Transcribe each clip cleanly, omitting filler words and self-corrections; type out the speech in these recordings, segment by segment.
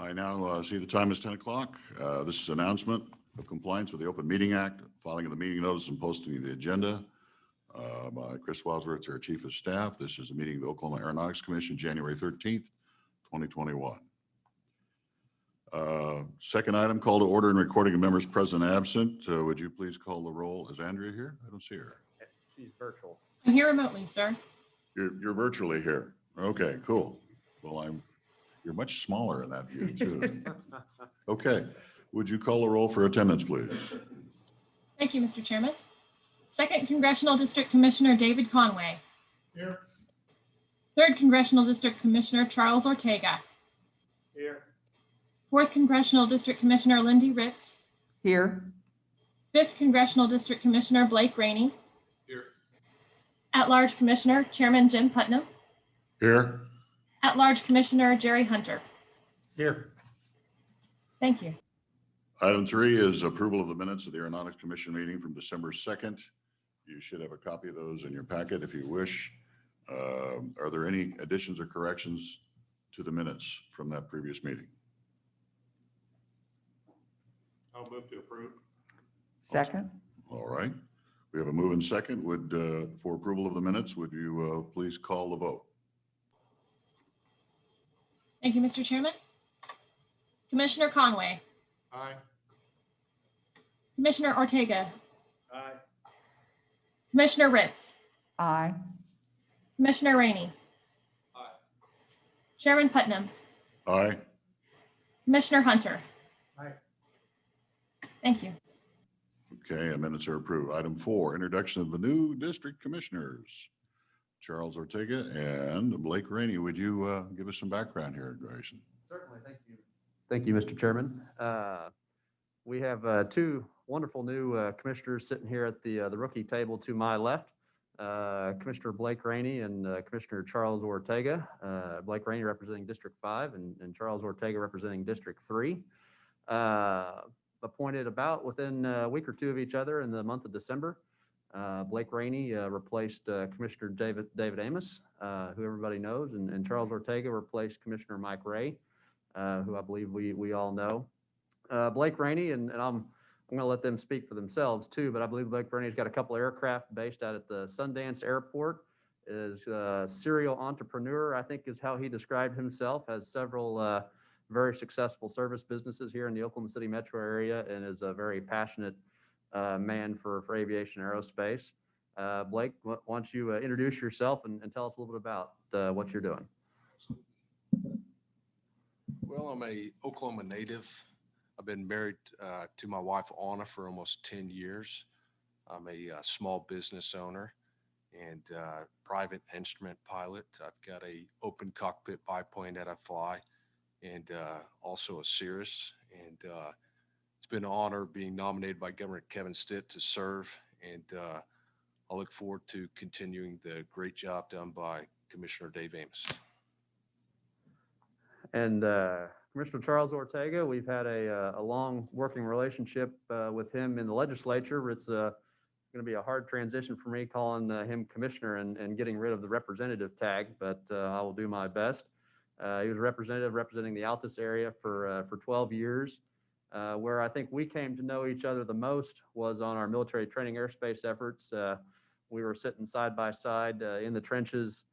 I now see the time is 10 o'clock. This is announcement of compliance with the Open Meeting Act, filing of the meeting notice and posting of the agenda by Chris Wadsworth, our Chief of Staff. This is a meeting of the Oklahoma Aeronautics Commission, January 13th, 2021. Second item, call to order and recording of members present and absent. Would you please call the roll? Is Andrea here? I don't see her. She's virtual. I'm here remotely, sir. You're virtually here. Okay, cool. Well, you're much smaller in that view too. Okay, would you call the roll for attendance, please? Thank you, Mr. Chairman. Second Congressional District Commissioner David Conway. Here. Third Congressional District Commissioner Charles Ortega. Here. Fourth Congressional District Commissioner Lindy Ritz. Here. Fifth Congressional District Commissioner Blake Rainey. Here. At-large Commissioner Chairman Jim Putnam. Here. At-large Commissioner Jerry Hunter. Here. Thank you. Item 3 is approval of the minutes of the Aeronautics Commission meeting from December 2nd. You should have a copy of those in your packet if you wish. Are there any additions or corrections to the minutes from that previous meeting? I'll move to approve. Second. All right. We have a move and second. For approval of the minutes, would you please call the vote? Thank you, Mr. Chairman. Commissioner Conway. Aye. Commissioner Ortega. Aye. Commissioner Ritz. Aye. Commissioner Rainey. Aye. Chairman Putnam. Aye. Commissioner Hunter. Aye. Thank you. Okay, minutes are approved. Item 4, introduction of the new district commissioners. Charles Ortega and Blake Rainey. Would you give us some background here, Grayson? Certainly, thank you. Thank you, Mr. Chairman. We have two wonderful new commissioners sitting here at the rookie table to my left. Commissioner Blake Rainey and Commissioner Charles Ortega. Blake Rainey representing District 5 and Charles Ortega representing District 3. Appointed about within a week or two of each other in the month of December. Blake Rainey replaced Commissioner David Amos, who everybody knows, and Charles Ortega replaced Commissioner Mike Ray, who I believe we all know. Blake Rainey, and I'm going to let them speak for themselves too, but I believe Blake Rainey's got a couple of aircraft based out at the Sundance Airport. Is a serial entrepreneur, I think is how he described himself. Has several very successful service businesses here in the Oklahoma City metro area, and is a very passionate man for aviation aerospace. Blake, why don't you introduce yourself and tell us a little bit about what you're doing? Well, I'm a Oklahoma native. I've been married to my wife, Anna, for almost 10 years. I'm a small business owner and private instrument pilot. I've got a open cockpit biplane that I fly, and also a Cirrus. And it's been an honor being nominated by Governor Kevin Stitt to serve. And I look forward to continuing the great job done by Commissioner Dave Amos. And Commissioner Charles Ortega, we've had a long working relationship with him in the legislature. It's going to be a hard transition for me calling him commissioner and getting rid of the representative tag, but I will do my best. He was a representative representing the Altus area for 12 years. Where I think we came to know each other the most was on our military training airspace efforts. We were sitting side by side in the trenches,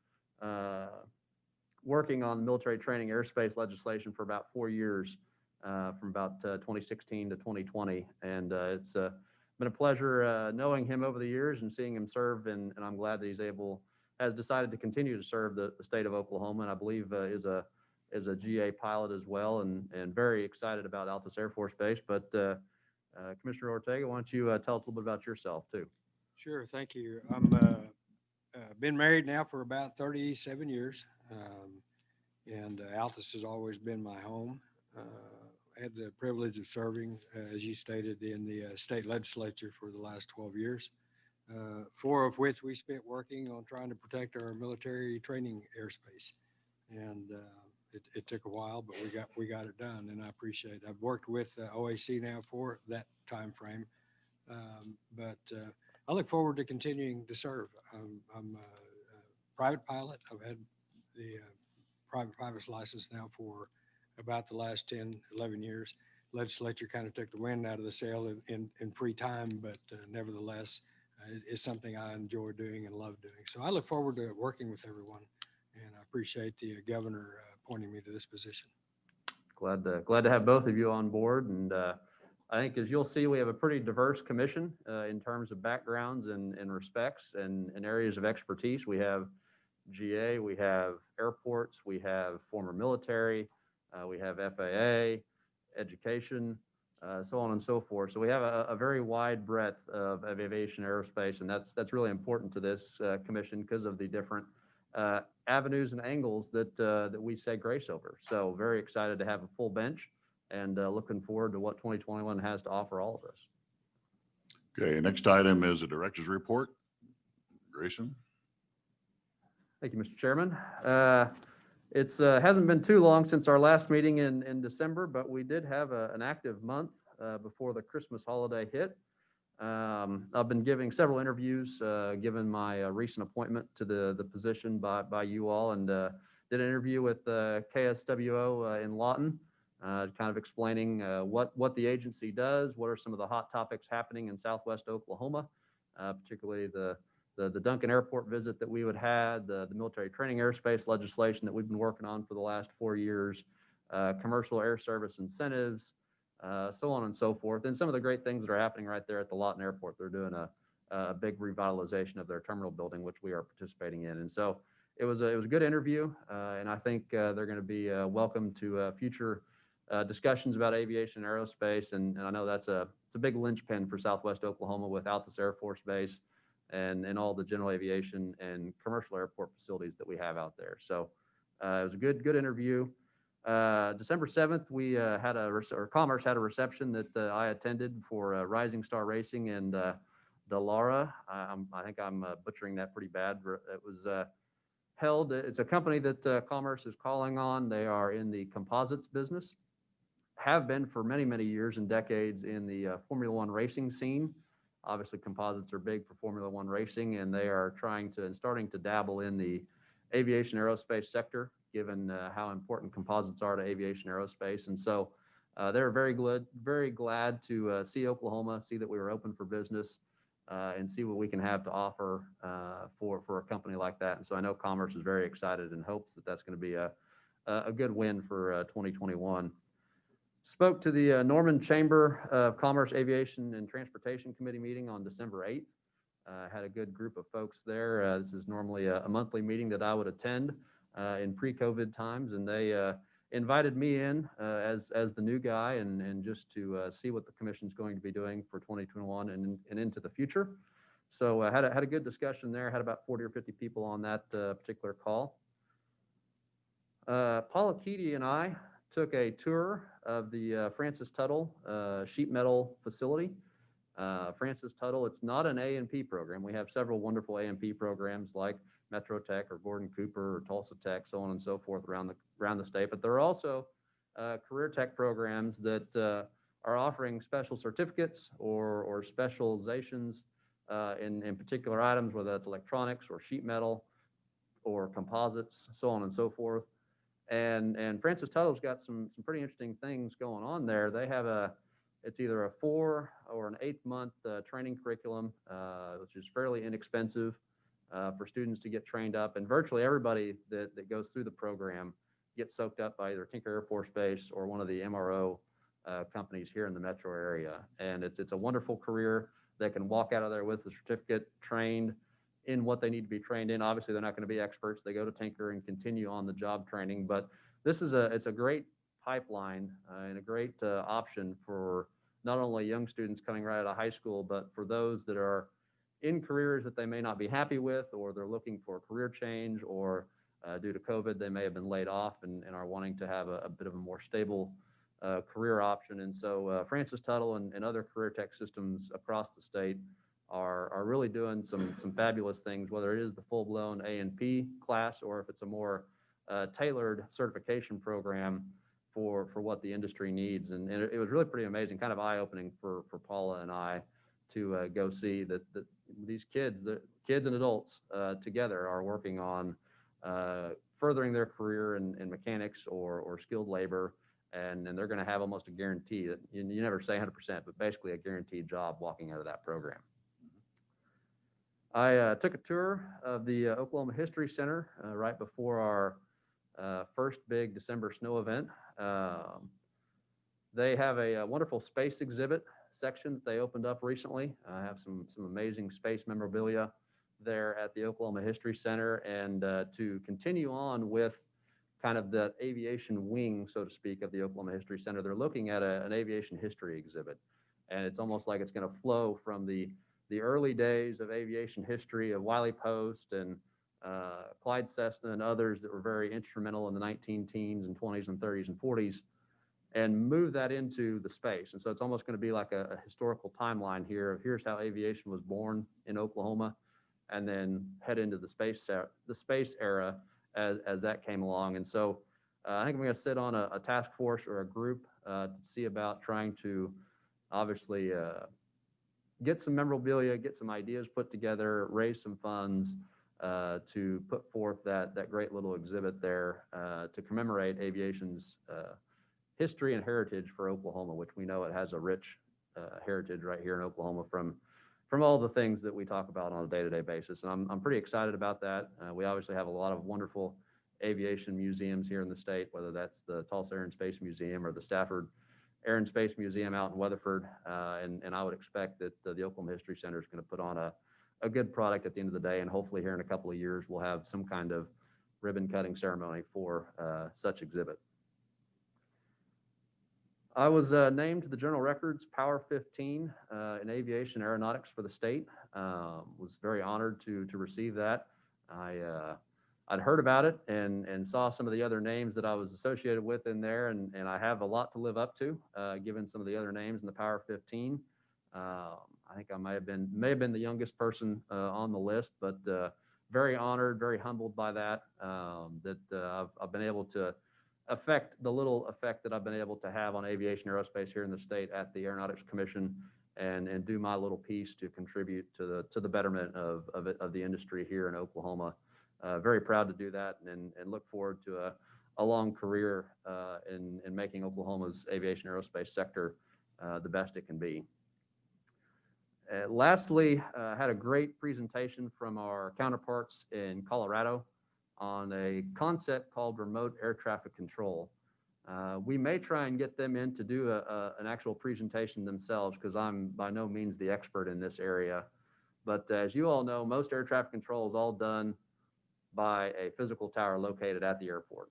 working on military training airspace legislation for about 4 years, from about 2016 to 2020. And it's been a pleasure knowing him over the years and seeing him serve. And I'm glad that has decided to continue to serve the state of Oklahoma, and I believe is a GA pilot as well, and very excited about Altus Air Force Base. But Commissioner Ortega, why don't you tell us a little bit about yourself too? Sure, thank you. I'm been married now for about 37 years, and Altus has always been my home. I had the privilege of serving, as you stated, in the state legislature for the last 12 years, 4 of which we spent working on trying to protect our military training airspace. And it took a while, but we got it done, and I appreciate it. I've worked with OAC now for that time frame, but I look forward to continuing to serve. I'm a private pilot. I've had the private pilot's license now for about the last 10, 11 years. Legislature kind of took the wind out of the sail in free time, but nevertheless, it's something I enjoy doing and love doing. So I look forward to working with everyone, and I appreciate the governor appointing me to this position. Glad to have both of you on board. And I think, as you'll see, we have a pretty diverse commission in terms of backgrounds and respects and areas of expertise. We have GA, we have airports, we have former military, we have FAA, education, so on and so forth. So we have a very wide breadth of aviation aerospace, and that's really important to this commission because of the different avenues and angles that we say grace over. So very excited to have a full bench, and looking forward to what 2021 has to offer all of us. Okay, next item is a director's report. Grayson? Thank you, Mr. Chairman. It's hasn't been too long since our last meeting in December, but we did have an active month before the Christmas holiday hit. I've been giving several interviews, given my recent appointment to the position by you all, and did an interview with KSWO in Lawton, kind of explaining what the agency does, what are some of the hot topics happening in Southwest Oklahoma, particularly the Duncan Airport visit that we would had, the military training airspace legislation that we've been working on for the last 4 years, commercial air service incentives, so on and so forth, and some of the great things that are happening right there at the Lawton Airport. They're doing a big revitalization of their terminal building, which we are participating in. And so it was a good interview, and I think they're going to be welcome to future discussions about aviation and aerospace. And I know it's a big linchpin for Southwest Oklahoma with Altus Air Force Base and all the general aviation and commercial airport facilities that we have out there. So it was a good interview. December 7th, we had Commerce had a reception that I attended for Rising Star Racing and Dallara. I think I'm butchering that pretty bad. It was held. It's a company that Commerce is calling on. They are in the composites business, have been for many, many years and decades in the Formula One racing scene. Obviously, composites are big for Formula One racing, and they are starting to dabble in the aviation aerospace sector, given how important composites are to aviation aerospace. And so they're very glad to see Oklahoma, see that we were open for business, and see what we can have to offer for a company like that. And so I know Commerce is very excited and hopes that that's going to be a good win for 2021. Spoke to the Norman Chamber of Commerce, Aviation, and Transportation Committee meeting on December 8th. Had a good group of folks there. This is normally a monthly meeting that I would attend in pre-COVID times, and they invited me in as the new guy and just to see what the commission's going to be doing for 2021 and into the future. So had a good discussion there. Had about 40 or 50 people on that particular call. Paula Keedy and I took a tour of the Francis Tuttle sheet metal facility. Francis Tuttle, it's not an A&P program. We have several wonderful A&P programs like Metro Tech or Gordon Cooper or Tulsa Tech, so on and so forth around the state. But there are also career tech programs that are offering special certificates or specializations in particular items, whether that's electronics or sheet metal or composites, so on and so forth. And Francis Tuttle's got some pretty interesting things going on there. They have it's either a 4 or an 8-month training curriculum, which is fairly inexpensive for students to get trained up. And virtually everybody that goes through the program gets soaked up by either Tinker Air Force Base or one of the MRO companies here in the metro area. And it's a wonderful career. They can walk out of there with a certificate, trained in what they need to be trained in. Obviously, they're not going to be experts. They go to Tinker and continue on the job training. But this is it's a great pipeline and a great option for not only young students coming right out of high school, but for those that are in careers that they may not be happy with, or they're looking for a career change, or due to COVID, they may have been laid off and are wanting to have a bit of a more stable career option. And so Francis Tuttle and other career tech systems across the state are really doing some fabulous things, whether it is the full-blown A&P class or if it's a more tailored certification program for what the industry needs. And it was really pretty amazing, kind of eye-opening for Paula and I to go see that these kids and adults together are working on furthering their career in mechanics or skilled labor, and they're going to have almost a guarantee that you never say 100%, but basically a guaranteed job walking out of that program. I took a tour of the Oklahoma History Center right before our first big December snow event. They have a wonderful space exhibit section that they opened up recently. I have some amazing space memorabilia there at the Oklahoma History Center. And to continue on with kind of the aviation wing, so to speak, of the Oklahoma History Center, they're looking at an aviation history exhibit. And it's almost like it's going to flow from the early days of aviation history of Wiley Post and Clyde Cessna and others that were very instrumental in the 19-teens and 20s and 30s and 40s, and move that into the space. And so it's almost going to be like a historical timeline here of here's how aviation was born in Oklahoma, and then head into the space era as that came along. And so I think I'm going to sit on a task force or a group to see about trying to obviously get some memorabilia, get some ideas put together, raise some funds to put forth that great little exhibit there to commemorate aviation's history and heritage for Oklahoma, which we know it has a rich heritage right here in Oklahoma from all the things that we talk about on a day-to-day basis. And I'm pretty excited about that. We obviously have a lot of wonderful aviation museums here in the state, whether that's the Tulsa Air and Space Museum or the Stafford Air and Space Museum out in Weatherford. And I would expect that the Oklahoma History Center is going to put on a good product at the end of the day. And hopefully here in a couple of years, we'll have some kind of ribbon cutting ceremony for such exhibit. I was named to the Journal Records Power 15 in aviation aeronautics for the state. Was very honored to receive that. I'd heard about it and saw some of the other names that I was associated with in there, and I have a lot to live up to, given some of the other names in the Power 15. I think I may have been the youngest person on the list, but very honored, very humbled by that. I've been able to affect the little effect that I've been able to have on aviation aerospace here in the state at the Aeronautics Commission, and do my little piece to contribute to the betterment of the industry here in Oklahoma. Very proud to do that, and look forward to a long career in making Oklahoma's aviation aerospace sector the best it can be. Lastly, had a great presentation from our counterparts in Colorado on a concept called remote air traffic control. We may try and get them in to do an actual presentation themselves, because I'm by no means the expert in this area. But as you all know, most air traffic control is all done by a physical tower located at the airport.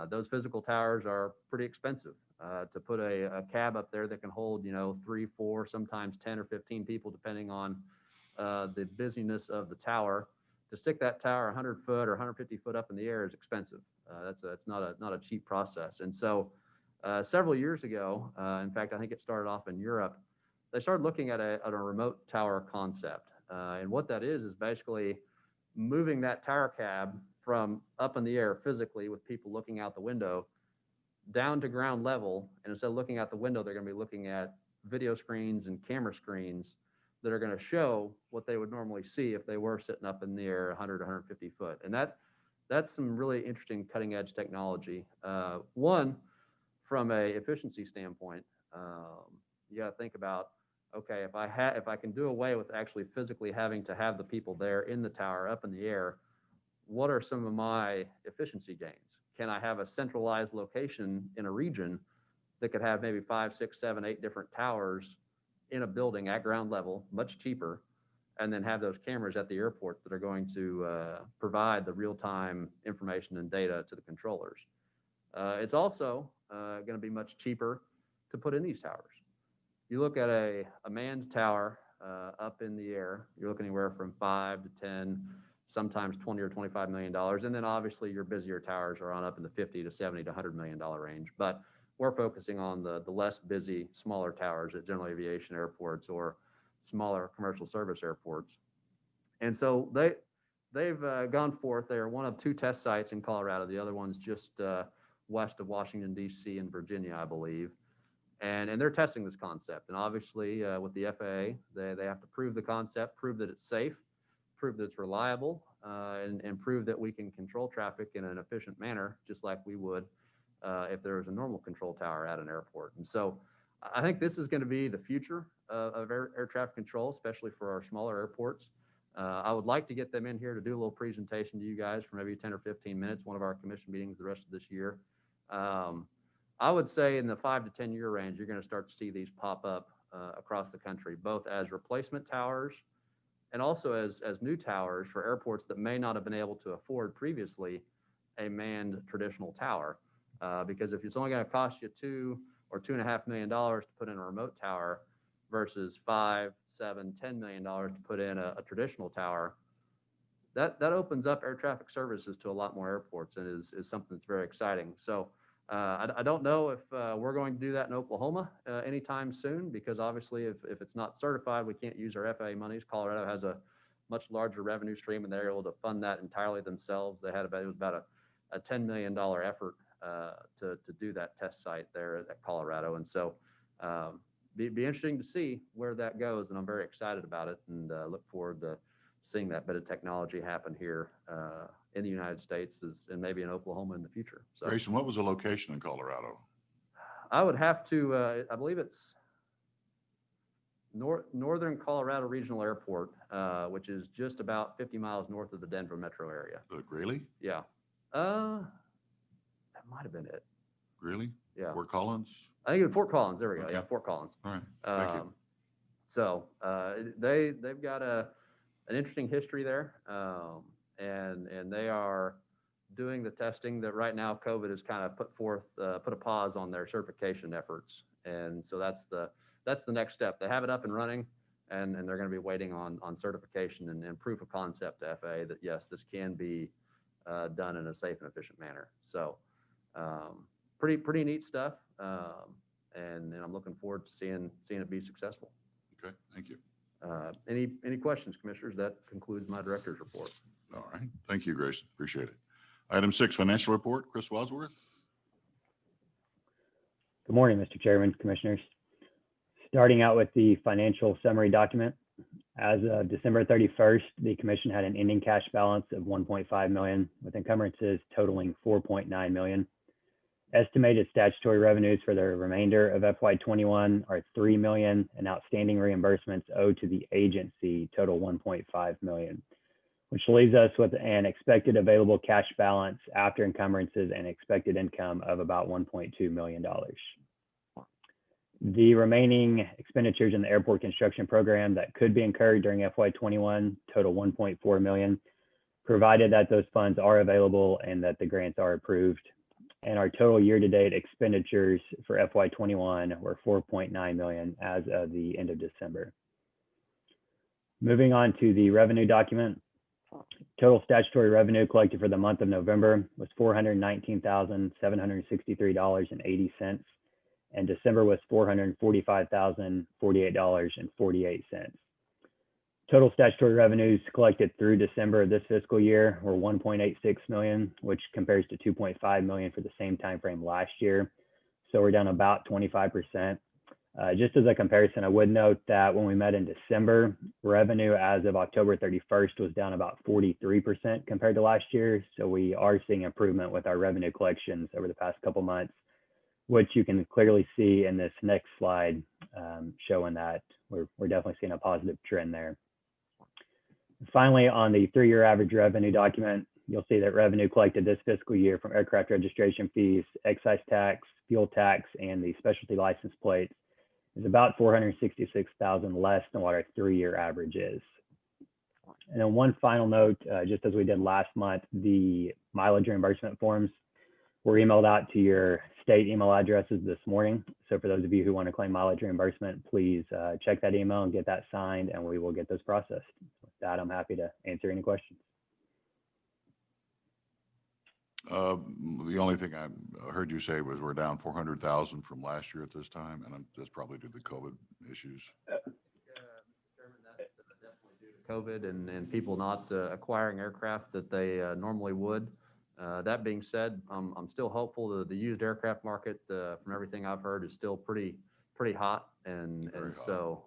Those physical towers are pretty expensive. To put a cab up there that can hold, 3, 4, sometimes 10 or 15 people, depending on the busyness of the tower. To stick that tower 100 foot or 150 foot up in the air is expensive. That's not a cheap process. And so several years ago, in fact, I think it started off in Europe, they started looking at a remote tower concept. And what that is basically moving that tower cab from up in the air physically with people looking out the window down to ground level. And instead of looking out the window, they're going to be looking at video screens and camera screens that are going to show what they would normally see if they were sitting up in the air 100, 150 foot. And that's some really interesting cutting edge technology. One, from a efficiency standpoint, you got to think about, okay, if I can do away with actually physically having to have the people there in the tower up in the air, what are some of my efficiency gains? Can I have a centralized location in a region that could have maybe 5, 6, 7, 8 different towers in a building at ground level, much cheaper, and then have those cameras at the airport that are going to provide the real-time information and data to the controllers. It's also going to be much cheaper to put in these towers. You look at a manned tower up in the air, you're looking anywhere from 5 to 10, sometimes 20 or $25 million. And then obviously your busier towers are on up in the 50 to 70 to $100 million range. But we're focusing on the less busy, smaller towers at general aviation airports or smaller commercial service airports. And so they've gone forth. They are one of 2 test sites in Colorado. The other one's just west of Washington, D.C. and Virginia, I believe. And they're testing this concept. And obviously with the FAA, they have to prove the concept, prove that it's safe, prove that it's reliable, and prove that we can control traffic in an efficient manner, just like we would if there was a normal control tower at an airport. And so I think this is going to be the future of air traffic control, especially for our smaller airports. I would like to get them in here to do a little presentation to you guys for maybe 10 or 15 minutes, one of our commission meetings the rest of this year. I would say in the 5 to 10 year range, you're going to start to see these pop up across the country, both as replacement towers and also as new towers for airports that may not have been able to afford previously a manned traditional tower. Because if it's only going to cost you $2 or $2.5 million to put in a remote tower versus $5, $7, $10 million to put in a traditional tower, that opens up air traffic services to a lot more airports and is something that's very exciting. So I don't know if we're going to do that in Oklahoma anytime soon, because obviously if it's not certified, we can't use our FAA monies. Colorado has a much larger revenue stream and they're able to fund that entirely themselves. It was about a $10 million effort to do that test site there at Colorado. And so be interesting to see where that goes. And I'm very excited about it and look forward to seeing that bit of technology happen here in the United States and maybe in Oklahoma in the future. So Grayson, what was the location in Colorado? I would have to, I believe it's Northern Colorado Regional Airport, which is just about 50 miles north of the Denver metro area. Greeley? Yeah. That might have been it. Greeley? Yeah. Fort Collins? I think it was Fort Collins. There we go. Okay. Yeah, Fort Collins. All right, thank you. So they've got an interesting history there, and they are doing the testing that right now COVID has kind of put a pause on their certification efforts, and so that's the next step. They have it up and running, and they're going to be waiting on certification and proof of concept to FAA that yes, this can be done in a safe and efficient manner. So pretty neat stuff, and I'm looking forward to seeing it be successful. Okay, thank you. Any questions, commissioners? That concludes my director's report. All right, thank you, Grayson. Appreciate it. Item 6, financial report. Chris Wadsworth. Good morning, Mr. Chairman, commissioners. Starting out with the financial summary document. As of December 31st, the commission had an ending cash balance of $1.5 million, with encumbrances totaling $4.9 million. Estimated statutory revenues for the remainder of FY21 are $3 million, and outstanding reimbursements owed to the agency total $1.5 million, which leaves us with an expected available cash balance after encumbrances and expected income of about $1.2 million. The remaining expenditures in the airport construction program that could be incurred during FY21 total $1.4 million, provided that those funds are available and that the grants are approved. And our total year-to-date expenditures for FY21 were $4.9 million as of the end of December. Moving on to the revenue document. Total statutory revenue collected for the month of November was $419,763.80, and December was $445,048.48. Total statutory revenues collected through December of this fiscal year were $1.86 million, which compares to $2.5 million for the same time frame last year. So we're down about 25%. Just as a comparison, I would note that when we met in December, revenue as of October 31st was down about 43% compared to last year. So we are seeing improvement with our revenue collections over the past couple months, which you can clearly see in this next slide, showing that we're definitely seeing a positive trend there. Finally, on the 3-year average revenue document, you'll see that revenue collected this fiscal year from aircraft registration fees, excise tax, fuel tax, and the specialty license plates is about $466,000 less than what our 3-year average is. And then one final note, just as we did last month, the mileage reimbursement forms were emailed out to your state email addresses this morning. So for those of you who want to claim mileage reimbursement, please check that email and get that signed, and we will get those processed. With that, I'm happy to answer any questions. The only thing I heard you say was we're down 400,000 from last year at this time, and that's probably due to the COVID issues. Mr. Chairman, that's definitely due to COVID and people not acquiring aircraft that they normally would. That being said, I'm still hopeful that the used aircraft market, from everything I've heard, is still pretty hot, and so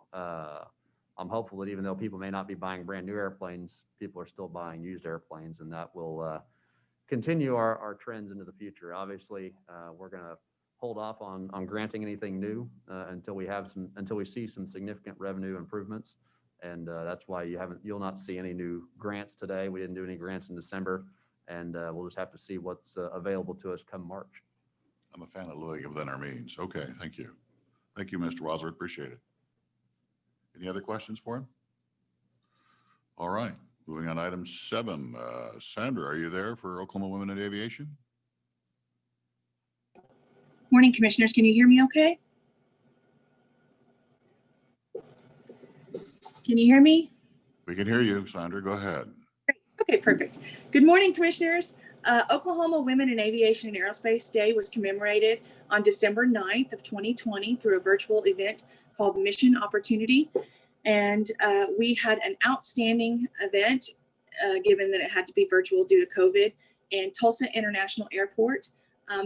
I'm hopeful that even though people may not be buying brand new airplanes, people are still buying used airplanes, and that will continue our trends into the future. Obviously, we're going to hold off on granting anything new until we see some significant revenue improvements. And that's why you'll not see any new grants today. We didn't do any grants in December, and we'll just have to see what's available to us come March. I'm a fan of Louis within our means. Okay, thank you. Thank you, Mr. Wadsworth. Appreciate it. Any other questions for him? All right, moving on to item 7. Sandra, are you there for Oklahoma Women in Aviation? Morning, Commissioners. Can you hear me okay? Can you hear me? We can hear you, Sandra. Go ahead. Okay, perfect. Good morning, Commissioners. Oklahoma Women in Aviation and Aerospace Day was commemorated on December 9th of 2020 through a virtual event called Mission Opportunity. And we had an outstanding event, given that it had to be virtual due to COVID. And Tulsa International Airport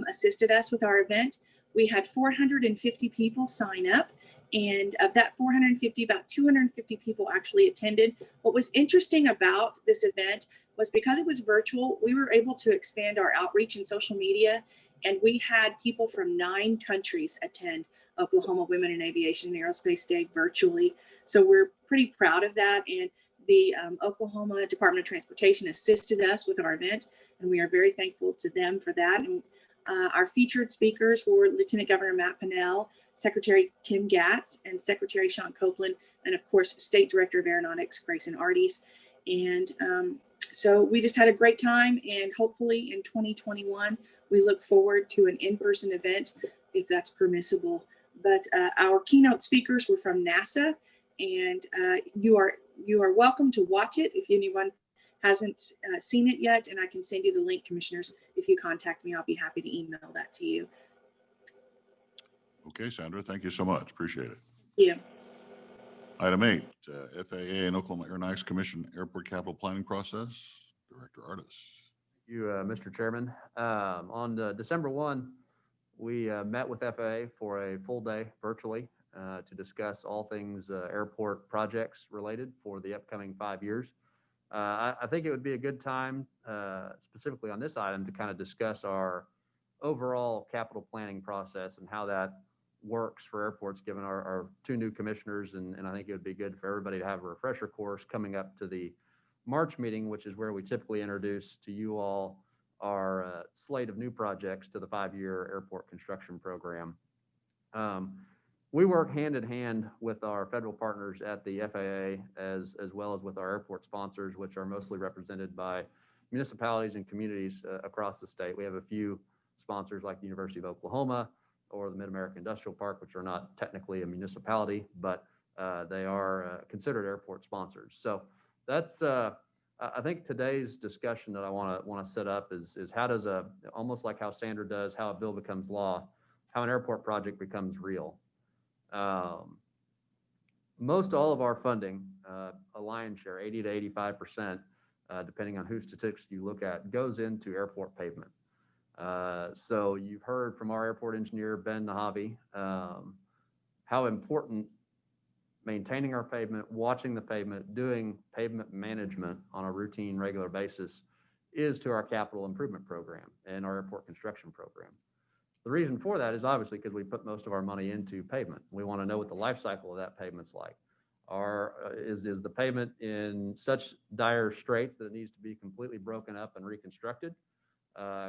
assisted us with our event. We had 450 people sign up. And of that 450, about 250 people actually attended. What was interesting about this event was because it was virtual, we were able to expand our outreach in social media. And we had people from 9 countries attend Oklahoma Women in Aviation and Aerospace Day virtually. So we're pretty proud of that. And the Oklahoma Department of Transportation assisted us with our event. And we are very thankful to them for that. And our featured speakers were Lieutenant Governor Matt Pinnell, Secretary Tim Gatz, and Secretary Sean Copeland, and of course, State Director of Aeronautics, Grayson Arties. And so we just had a great time, and hopefully in 2021, we look forward to an in-person event if that's permissible. But our keynote speakers were from NASA, and you are welcome to watch it if anyone hasn't seen it yet, and I can send you the link, Commissioners. If you contact me, I'll be happy to email that to you. Okay, Sandra, thank you so much. Appreciate it. Yeah. Item 8, FAA and Oklahoma Aeronautics Commission Airport Capital Planning Process. Director Artis. Thank you, Mr. Chairman. On December 1, we met with FAA for a full day virtually to discuss all things airport projects related for the upcoming 5 years. I think it would be a good time, specifically on this item, to kind of discuss our overall capital planning process and how that works for airports, given our 2 new commissioners. And I think it would be good for everybody to have a refresher course coming up to the March meeting, which is where we typically introduce to you all our slate of new projects to the 5-year airport construction program. We work hand in hand with our federal partners at the FAA as well as with our airport sponsors, which are mostly represented by municipalities and communities across the state. We have a few sponsors like the University of Oklahoma or the Mid-America Industrial Park, which are not technically a municipality, but they are considered airport sponsors. So that's, I think today's discussion that I want to set up is how does almost like how Sandra does, how a bill becomes law, how an airport project becomes real. Most all of our funding, a lion's share, 80 to 85%, depending on whose statistics you look at, goes into airport pavement. So you've heard from our airport engineer, Ben Nahavi, how important maintaining our pavement, watching the pavement, doing pavement management on a routine, regular basis is to our capital improvement program and our airport construction program. The reason for that is obviously because we put most of our money into pavement. We want to know what the life cycle of that pavement's like. Is the pavement in such dire straits that it needs to be completely broken up and reconstructed?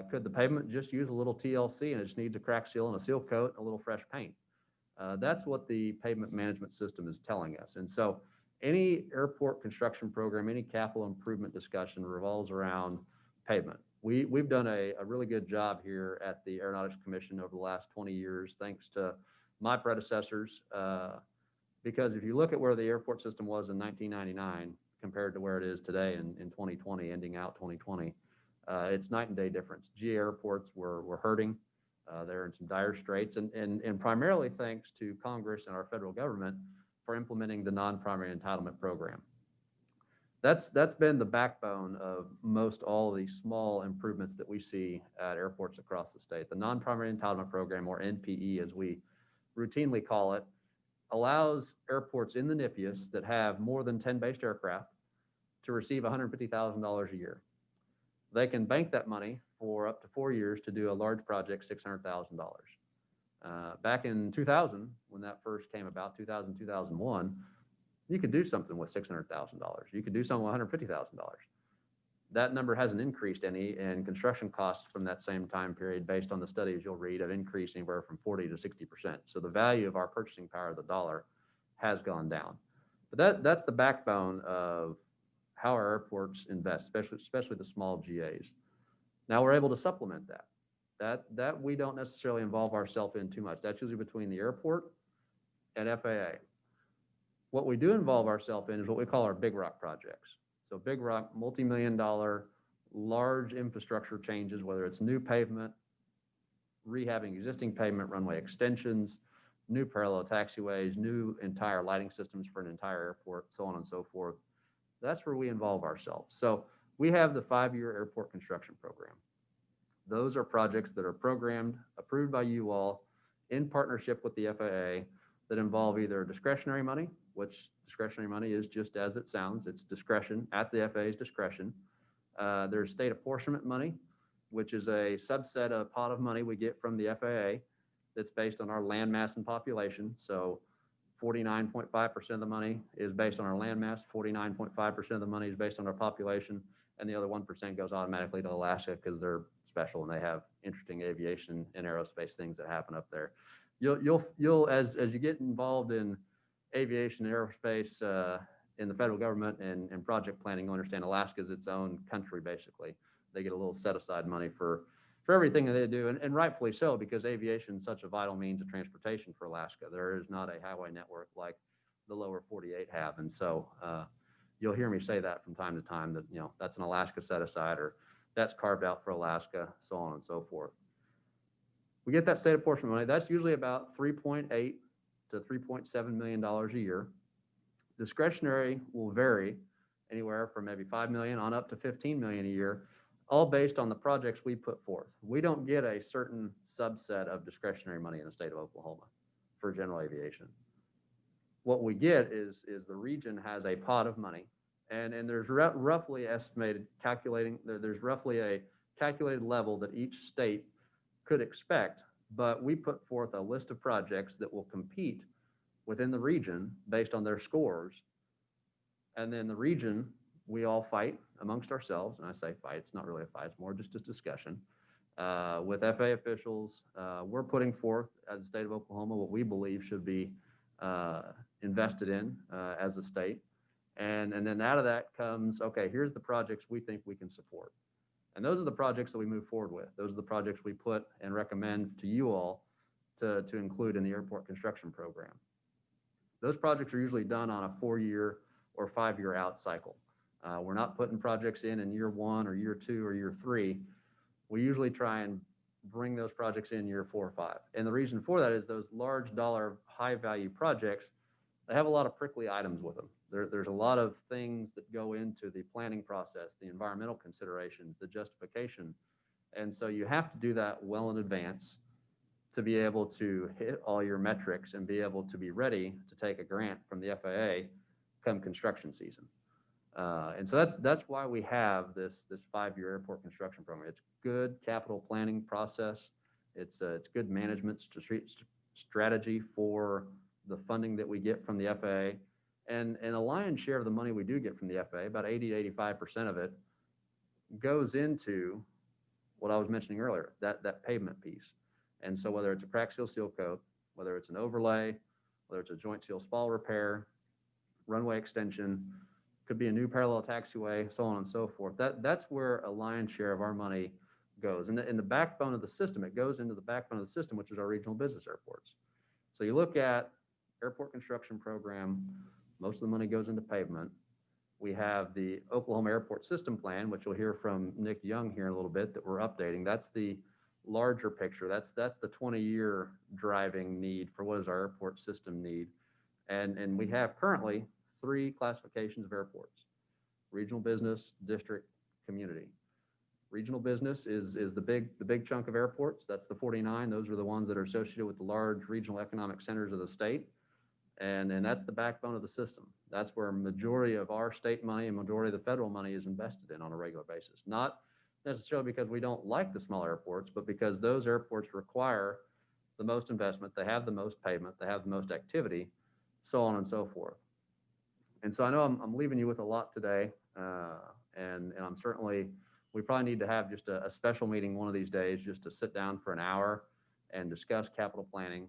Could the pavement just use a little TLC and it just needs a crack seal and a seal coat and a little fresh paint? That's what the pavement management system is telling us. And so any airport construction program, any capital improvement discussion revolves around pavement. We've done a really good job here at the Aeronautics Commission over the last 20 years, thanks to my predecessors. Because if you look at where the airport system was in 1999 compared to where it is today in 2020, ending out 2020, it's night and day difference. GA airports were hurting. They're in some dire straits, and primarily thanks to Congress and our federal government for implementing the non-primary entitlement program. That's been the backbone of most all of these small improvements that we see at airports across the state. The non-primary entitlement program, or NPE as we routinely call it, allows airports in the NIPIUS that have more than 10 based aircraft to receive $150,000 a year. They can bank that money for up to 4 years to do a large project, $600,000. Back in 2000, when that first came about, 2000, 2001, you could do something with $600,000. You could do something with $150,000. That number hasn't increased any, and construction costs from that same time period, based on the studies you'll read, have increased anywhere from 40 to 60%. So the value of our purchasing power of the dollar has gone down. But that's the backbone of how our airports invest, especially the small GAs. Now we're able to supplement that we don't necessarily involve ourselves in too much. That's usually between the airport and FAA. What we do involve ourselves in is what we call our big rock projects. So big rock, multi-million-dollar, large infrastructure changes, whether it's new pavement, rehabbing existing pavement, runway extensions, new parallel taxiways, new entire lighting systems for an entire airport, so on and so forth. That's where we involve ourselves. So we have the 5-year airport construction program. Those are projects that are programmed, approved by you all in partnership with the FAA, that involve either discretionary money, which discretionary money is just as it sounds, it's discretion, at the FAA's discretion. There's state apportionment money, which is a subset of pot of money we get from the FAA that's based on our land mass and population. So 49.5% of the money is based on our land mass, 49.5% of the money is based on our population, and the other 1% goes automatically to Alaska because they're special and they have interesting aviation and aerospace things that happen up there. You'll as you get involved in aviation and aerospace in the federal government and project planning, you'll understand Alaska is its own country, basically. They get a little set aside money for everything that they do, and rightfully so, because aviation is such a vital means of transportation for Alaska. There is not a highway network like the lower 48 have, and so you'll hear me say that from time to time, that that's an Alaska set aside, or that's carved out for Alaska, so on and so forth. We get that state apportionment money. That's usually about $3.8 to $3.7 million a year. Discretionary will vary anywhere from maybe $5 million on up to $15 million a year, all based on the projects we put forth. We don't get a certain subset of discretionary money in the state of Oklahoma for general aviation. What we get is the region has a pot of money, and there's roughly estimated calculating, there's roughly a calculated level that each state could expect, but we put forth a list of projects that will compete within the region based on their scores. And then the region, we all fight amongst ourselves. And I say fight, it's not really a fight, it's more just a discussion with FAA officials. We're putting forth, as the state of Oklahoma, what we believe should be invested in as a state. And then out of that comes, okay, here's the projects we think we can support. And those are the projects that we move forward with. Those are the projects we put and recommend to you all to include in the airport construction program. Those projects are usually done on a 4-year or 5-year out cycle. We're not putting projects in year 1 or year 2 or year 3. We usually try and bring those projects in year 4 or 5. And the reason for that is those large dollar, high value projects, they have a lot of prickly items with them. There's a lot of things that go into the planning process, the environmental considerations, the justification. And so you have to do that well in advance to be able to hit all your metrics and be able to be ready to take a grant from the FAA come construction season. And so that's why we have this 5-year airport construction program. It's good capital planning process. It's good management strategy for the funding that we get from the FAA. And a lion's share of the money we do get from the FAA, about 80 to 85% of it, goes into what I was mentioning earlier, that pavement piece. And so whether it's a crack seal coat, whether it's an overlay, whether it's a joint seal spall repair, runway extension, could be a new parallel taxiway, so on and so forth. That's where a lion's share of our money goes. And in the backbone of the system, it goes into the backbone of the system, which is our regional business airports. So you look at airport construction program, most of the money goes into pavement. We have the Oklahoma Airport System Plan, which you'll hear from Nick Young here in a little bit, that we're updating. That's the larger picture. That's the 20-year driving need for what is our airport system need. And we have currently 3 classifications of airports: regional business, district, community. Regional business is the big chunk of airports. That's the 49. Those are the ones that are associated with the large regional economic centers of the state. And that's the backbone of the system. That's where a majority of our state money and majority of the federal money is invested in on a regular basis. Not necessarily because we don't like the small airports, but because those airports require the most investment, they have the most pavement, they have the most activity, so on and so forth. And so I know I'm leaving you with a lot today, and I'm certainly, we probably need to have just a special meeting one of these days just to sit down for an hour and discuss capital planning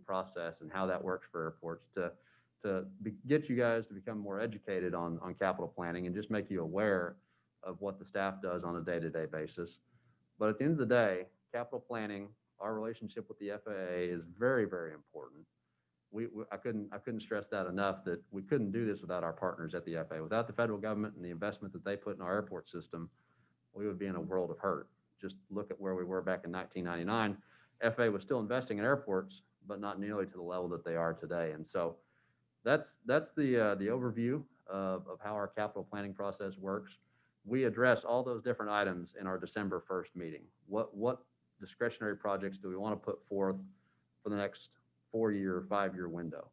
process and how that works for airports get you guys to become more educated on capital planning and just make you aware of what the staff does on a day-to-day basis. But at the end of the day, capital planning, our relationship with the FAA is very, very important. I couldn't stress that enough, that we couldn't do this without our partners at the FAA. Without the federal government and the investment that they put in our airport system, we would be in a world of hurt. Just look at where we were back in 1999. FAA was still investing in airports, but not nearly to the level that they are today. And so that's the overview of how our capital planning process works. We address all those different items in our December 1st meeting. What discretionary projects do we want to put forth for the next 4-year, 5-year window?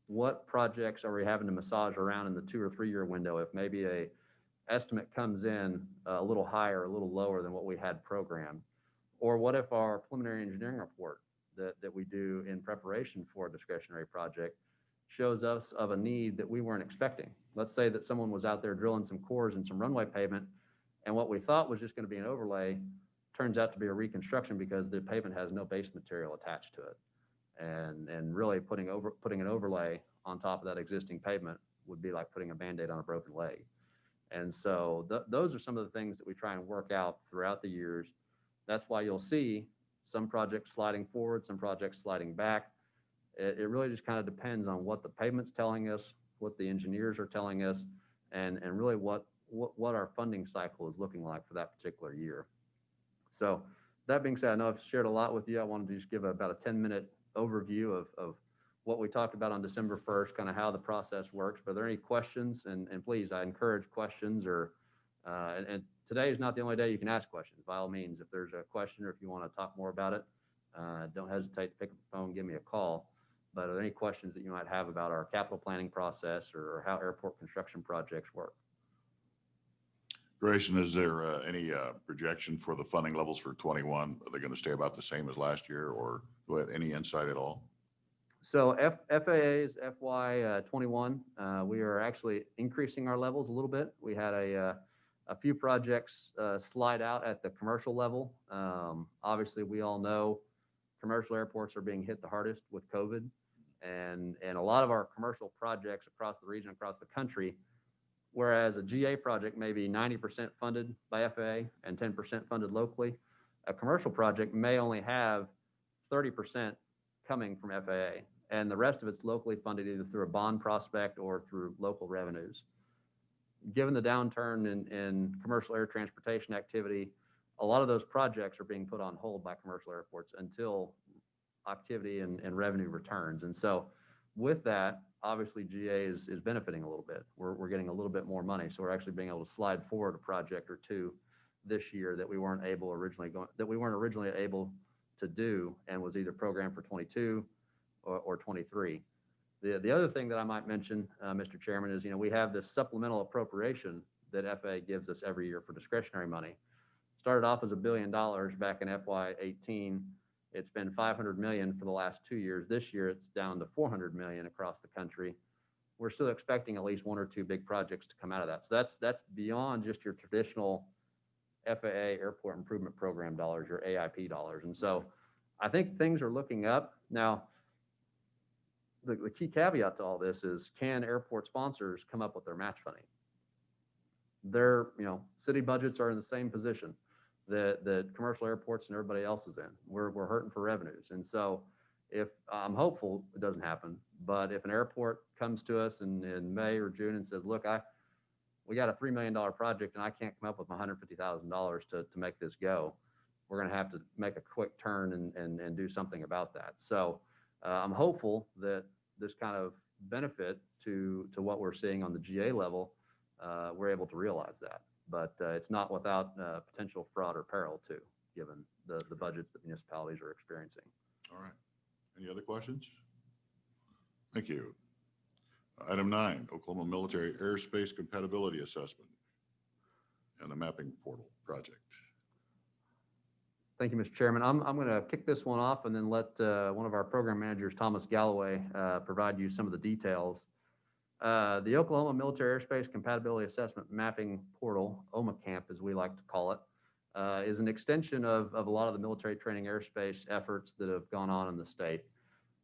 What projects are we having to massage around in the 2 or 3 year window if maybe a estimate comes in a little higher, a little lower than what we had programmed? Or what if our preliminary engineering report that we do in preparation for a discretionary project shows us of a need that we weren't expecting? Let's say that someone was out there drilling some cores and some runway pavement, and what we thought was just going to be an overlay turns out to be a reconstruction because the pavement has no base material attached to it. And really putting an overlay on top of that existing pavement would be like putting a Band-Aid on a broken leg. And so those are some of the things that we try and work out throughout the years. That's why you'll see some projects sliding forward, some projects sliding back. It really just kind of depends on what the pavement's telling us, what the engineers are telling us, and really what our funding cycle is looking like for that particular year. So that being said, I know I've shared a lot with you. I wanted to just give about a 10-minute overview of what we talked about on December 1st, kind of how the process works. But are there any questions? And please, I encourage questions, and today is not the only day you can ask questions. By all means, if there's a question or if you want to talk more about it, don't hesitate to pick up the phone, give me a call. But are there any questions that you might have about our capital planning process or how airport construction projects work? Grayson, is there any projection for the funding levels for 21? Are they going to stay about the same as last year, or do we have any insight at all? So FAA's FY 21, we are actually increasing our levels a little bit. We had a few projects slide out at the commercial level. Obviously, we all know commercial airports are being hit the hardest with COVID, and a lot of our commercial projects across the region, across the country, whereas a GA project may be 90% funded by FAA and 10% funded locally, a commercial project may only have 30% coming from FAA, and the rest of it's locally funded either through a bond prospect or through local revenues. Given the downturn in commercial air transportation activity, a lot of those projects are being put on hold by commercial airports until activity and revenue returns. And so with that, obviously GA is benefiting a little bit. We're getting a little bit more money. So we're actually being able to slide forward a project or two this year that we weren't originally able to do and was either programmed for 22 or 23. The other thing that I might mention, Mr. Chairman, is, we have this supplemental appropriation that FAA gives us every year for discretionary money. Started off as $1 billion back in FY 18. It's been $500 million for the last 2 years. This year, it's down to $400 million across the country. We're still expecting at least 1 or 2 big projects to come out of that. So that's beyond just your traditional FAA Airport Improvement Program dollars, your AIP dollars. And so I think things are looking up. Now, the key caveat to all this is, can airport sponsors come up with their match funding? Their, city budgets are in the same position that commercial airports and everybody else is in. We're hurting for revenues. And so if I'm hopeful it doesn't happen, but if an airport comes to us in May or June and says, look, we got a $3 million project and I can't come up with $150,000 to make this go, we're going to have to make a quick turn and do something about that. So I'm hopeful that this kind of benefit to what we're seeing on the GA level, we're able to realize that. But it's not without potential fraud or peril too, given the budgets that municipalities are experiencing. All right. Any other questions? Thank you. Item 9, Oklahoma Military Airspace Compatibility Assessment. and the mapping portal project. Thank you, Mr. Chairman. I'm going to kick this one off and then let one of our program managers, Thomas Galloway, provide you some of the details. The Oklahoma Military Airspace Compatibility Assessment Mapping Portal, OMACAMP as we like to call it, is an extension of a lot of the military training airspace efforts that have gone on in the state.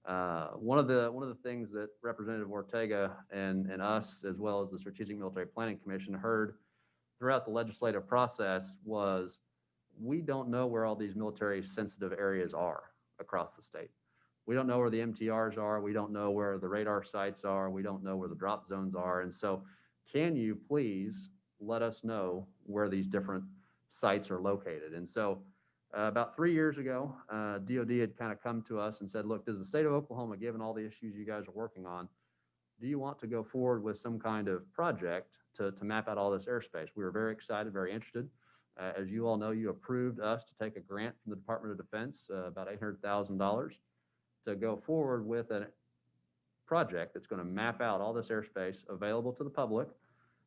One of the things that Representative Ortega and us, as well as the Strategic Military Planning Commission, heard throughout the legislative process was, we don't know where all these military sensitive areas are across the state. We don't know where the MTRs are. We don't know where the radar sites are. We don't know where the drop zones are. And so can you please let us know where these different sites are located? And so about 3 years ago, DOD had kind of come to us and said, look, does the state of Oklahoma, given all the issues you guys are working on, do you want to go forward with some kind of project to map out all this airspace? We were very excited, very interested. As you all know, you approved us to take a grant from the Department of Defense, about $800,000, to go forward with a project that's going to map out all this airspace available to the public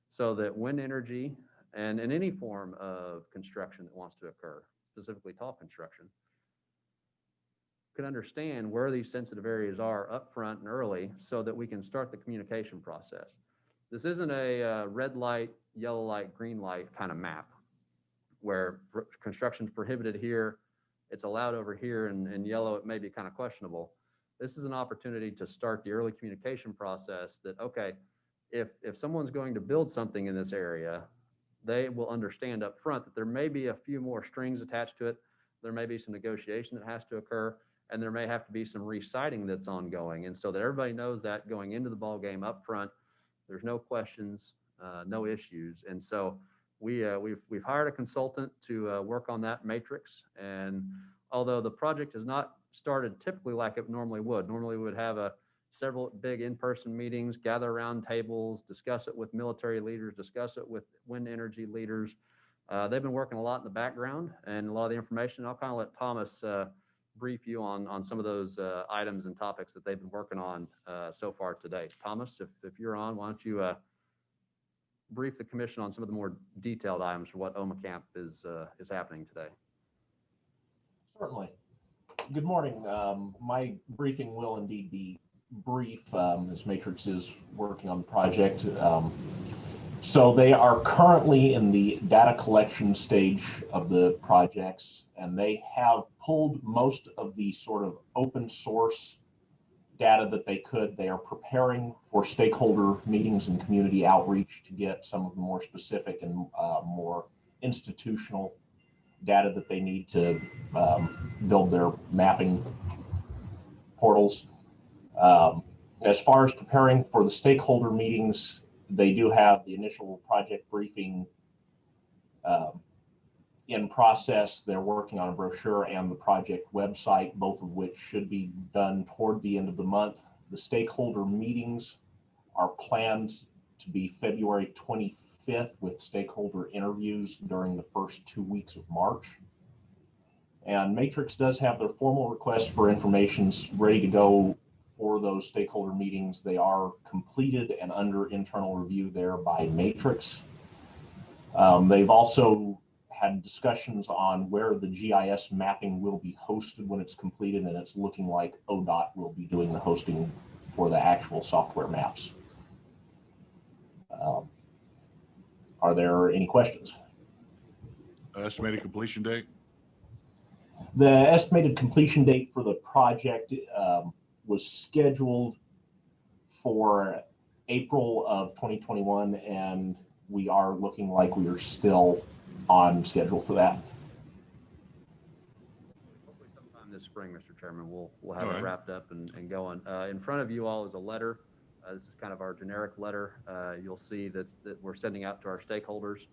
so that wind energy and in any form of construction that wants to occur, specifically tall construction, can understand where these sensitive areas are up front and early so that we can start the communication process. This isn't a red light, yellow light, green light kind of map where construction's prohibited here, it's allowed over here, and yellow it may be kind of questionable. This is an opportunity to start the early communication process that, okay, if someone's going to build something in this area, they will understand up front that there may be a few more strings attached to it. There may be some negotiation that has to occur, and there may have to be some reciting that's ongoing. And so that everybody knows that going into the ball game up front, there's no questions, no issues. And so we've hired a consultant to work on that matrix. And although the project has not started typically like it normally would we would have several big in-person meetings, gather around tables, discuss it with military leaders, discuss it with wind energy leaders. They've been working a lot in the background and a lot of the information. I'll kind of let Thomas brief you on some of those items and topics that they've been working on so far today. Thomas, if you're on, why don't you brief the commission on some of the more detailed items for what OMACAMP is happening today. Certainly. Good morning. My briefing will indeed be brief, as Matrix is working on the project. So they are currently in the data collection stage of the projects, and they have pulled most of the sort of open source data that they could. They are preparing for stakeholder meetings and community outreach to get some of the more specific and more institutional data that they need to build their mapping portals. As far as preparing for the stakeholder meetings, they do have the initial project briefing in process. They're working on a brochure and the project website, both of which should be done toward the end of the month. The stakeholder meetings are planned to be February 25th with stakeholder interviews during the first 2 weeks of March. And Matrix does have their formal request for informations ready to go for those stakeholder meetings. They are completed and under internal review there by Matrix. They've also had discussions on where the GIS mapping will be hosted when it's completed, and it's looking like ODOT will be doing the hosting for the actual software maps. Are there any questions? Estimated completion date? The estimated completion date for the project was scheduled for April of 2021, and we are looking like we are still on schedule for that. Hopefully sometime this spring, Mr. Chairman, we'll have it wrapped up and going. In front of you all is a letter. This is kind of our generic letter. You'll see that we're sending out to our stakeholders,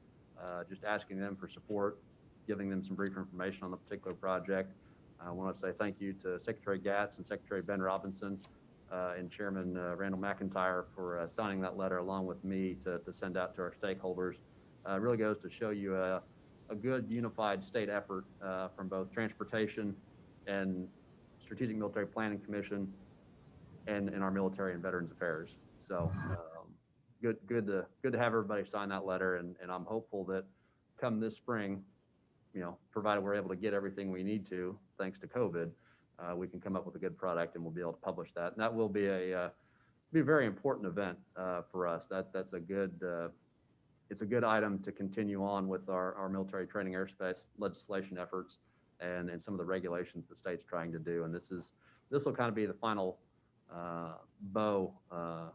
just asking them for support, giving them some brief information on the particular project. I want to say thank you to Secretary Gatz and Secretary Ben Robinson and Chairman Randall McIntyre for signing that letter along with me to send out to our stakeholders. It really goes to show you a good unified state effort from both Transportation and Strategic Military Planning Commission and our Military and Veterans Affairs. So good to have everybody sign that letter, and I'm hopeful that come this spring, provided we're able to get everything we need to, thanks to COVID, we can come up with a good product and we'll be able to publish that. And that will be a very important event for us. That's a good, it's a good item to continue on with our military training airspace legislation efforts and some of the regulations the state's trying to do. And this will kind of be the final bow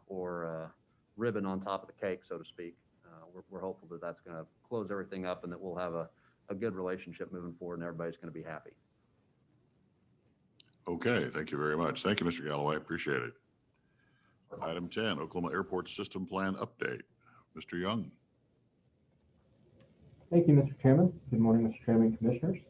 or ribbon on top of the cake, so to speak. We're hopeful that that's going to close everything up and that we'll have a good relationship moving forward and everybody's going to be happy. Okay, thank you very much. Thank you, Mr. Galloway. Appreciate it. Item 10, Oklahoma Airport System Plan Update. Mr. Young. Thank you, Mr. Chairman. Good morning, Mr. Chairman and Commissioners.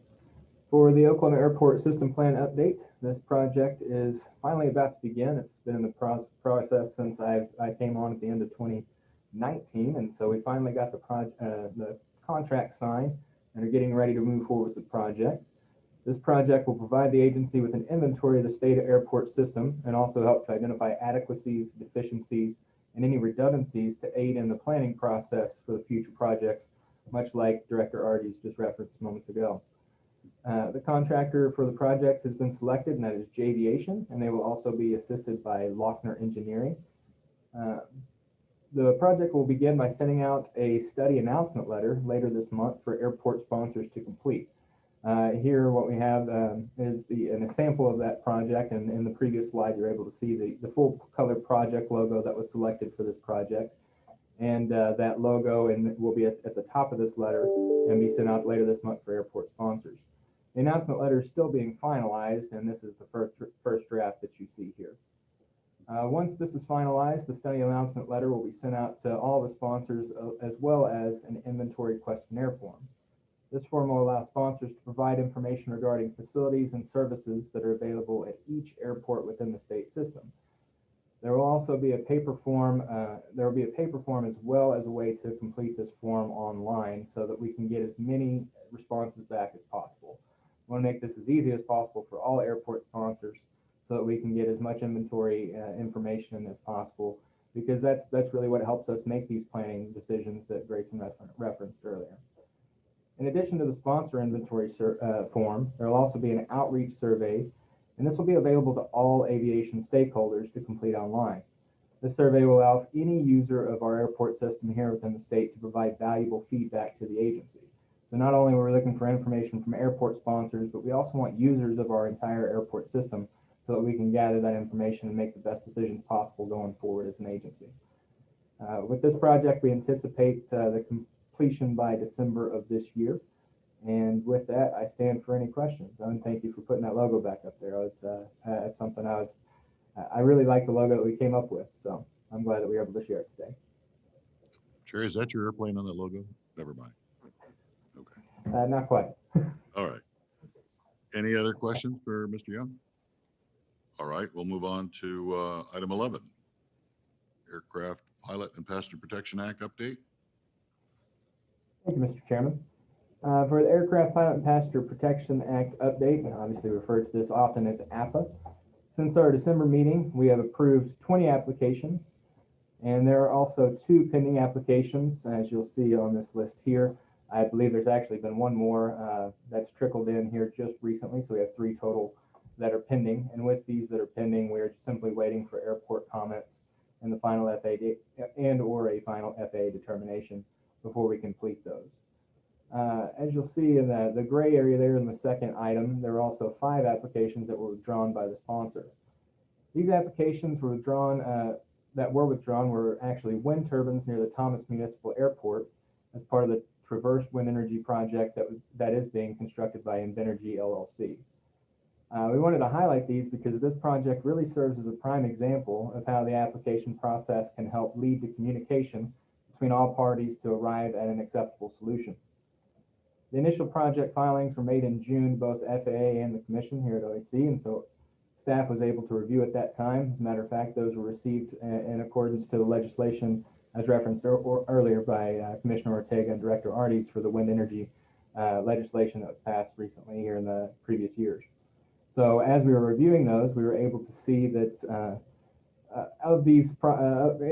For the Oklahoma Airport System Plan Update, this project is finally about to begin. It's been in the process since I came on at the end of 2019, and so we finally got the contract signed and are getting ready to move forward with the project. This project will provide the agency with an inventory of the state airport system and also help to identify adequacies, deficiencies, and any redundancies to aid in the planning process for the future projects, much like Director Arties just referenced moments ago. The contractor for the project has been selected, and that is J'Aviation, and they will also be assisted by Lochner Engineering. The project will begin by sending out a study announcement letter later this month for airport sponsors to complete. Here, what we have is a sample of that project, and in the previous slide, you're able to see the full color project logo that was selected for this project. And that logo will be at the top of this letter and be sent out later this month for airport sponsors. The announcement letter is still being finalized, and this is the first draft that you see here. Once this is finalized, the study announcement letter will be sent out to all the sponsors as well as an inventory questionnaire form. This form will allow sponsors to provide information regarding facilities and services that are available at each airport within the state system. There will also be a paper form. There will be a paper form as well as a way to complete this form online so that we can get as many responses back as possible. We want to make this as easy as possible for all airport sponsors so that we can get as much inventory information as possible, because that's really what helps us make these planning decisions that Grayson referenced earlier. In addition to the sponsor inventory form, there will also be an outreach survey, and this will be available to all aviation stakeholders to complete online. This survey will allow any user of our airport system here within the state to provide valuable feedback to the agency. So not only are we looking for information from airport sponsors, but we also want users of our entire airport system so that we can gather that information and make the best decisions possible going forward as an agency. With this project, we anticipate the completion by December of this year. And with that, I stand for any questions. And thank you for putting that logo back up there. That's something I really like the logo that we came up with. So I'm glad that we were able to share it today. Jerry, is that your airplane on that logo? Never mind. Okay. Not quite. All right. Any other questions for Mr. Young? All right, we'll move on to item 11, Aircraft Pilot and Passenger Protection Act update. Thank you, Mr. Chairman. For the Aircraft Pilot and Passenger Protection Act update, obviously referred to this often as APA, since our December meeting, we have approved 20 applications, and there are also 2 pending applications, as you'll see on this list here. I believe there's actually been one more that's trickled in here just recently, so we have 3 total that are pending. And with these that are pending, we're simply waiting for airport comments and the final FAA or a final FAA determination before we complete those. As you'll see in the gray area there in the second item, there are also 5 applications that were withdrawn by the sponsor. These applications were withdrawn were actually wind turbines near the Thomas Municipal Airport as part of the Traverse Wind Energy project that is being constructed by Invenergy LLC. We wanted to highlight these because this project really serves as a prime example of how the application process can help lead to communication between all parties to arrive at an acceptable solution. The initial project filings were made in June, both FAA and the Commission here at OAC, and so staff was able to review at that time. As a matter of fact, those were received in accordance to the legislation as referenced earlier by Commissioner Ortega and Director Arties for the wind energy legislation that was passed recently here in the previous years. So as we were reviewing those, we were able to see that of these,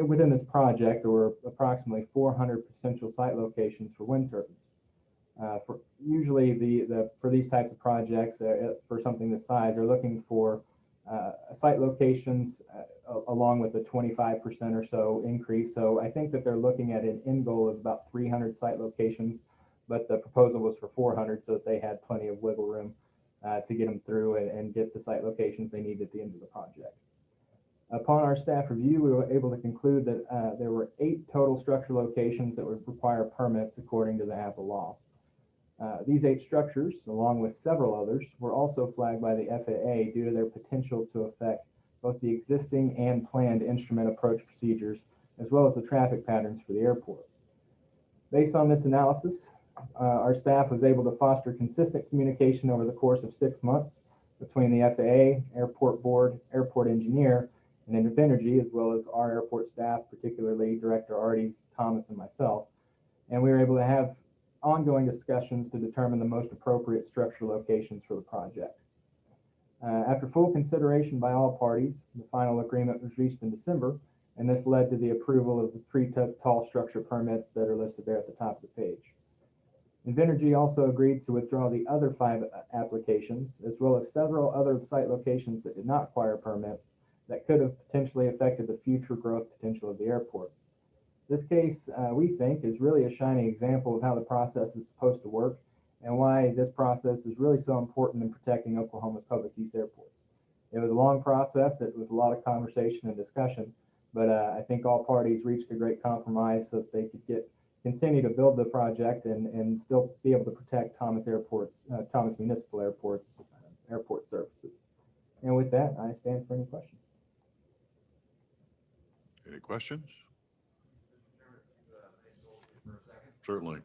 within this project, there were approximately 400 potential site locations for wind turbines. Usually for these types of projects, for something this size, they're looking for site locations along with a 25% or so increase. So I think that they're looking at an end goal of about 300 site locations, but the proposal was for 400, so that they had plenty of wiggle room to get them through and get the site locations they need at the end of the project. Upon our staff review, we were able to conclude that there were 8 total structure locations that would require permits according to the APA law. These 8 structures, along with several others, were also flagged by the FAA due to their potential to affect both the existing and planned instrument approach procedures, as well as the traffic patterns for the airport. Based on this analysis, our staff was able to foster consistent communication over the course of 6 months between the FAA, Airport Board, Airport Engineer, and Invenergy, as well as our airport staff, particularly Director Artie, Thomas, and myself. And we were able to have ongoing discussions to determine the most appropriate structure locations for the project. After full consideration by all parties, the final agreement was reached in December, and this led to the approval of the 3 tall structure permits that are listed there at the top of the page. Invenergy also agreed to withdraw the other 5 applications, as well as several other site locations that did not require permits that could have potentially affected the future growth potential of the airport. This case, we think, is really a shining example of how the process is supposed to work and why this process is really so important in protecting Oklahoma's public use airports. It was a long process. It was a lot of conversation and discussion, but I think all parties reached a great compromise so that they could continue to build the project and still be able to protect Thomas Municipal Airport's airport services. And with that, I stand for any questions. Any questions? Certainly.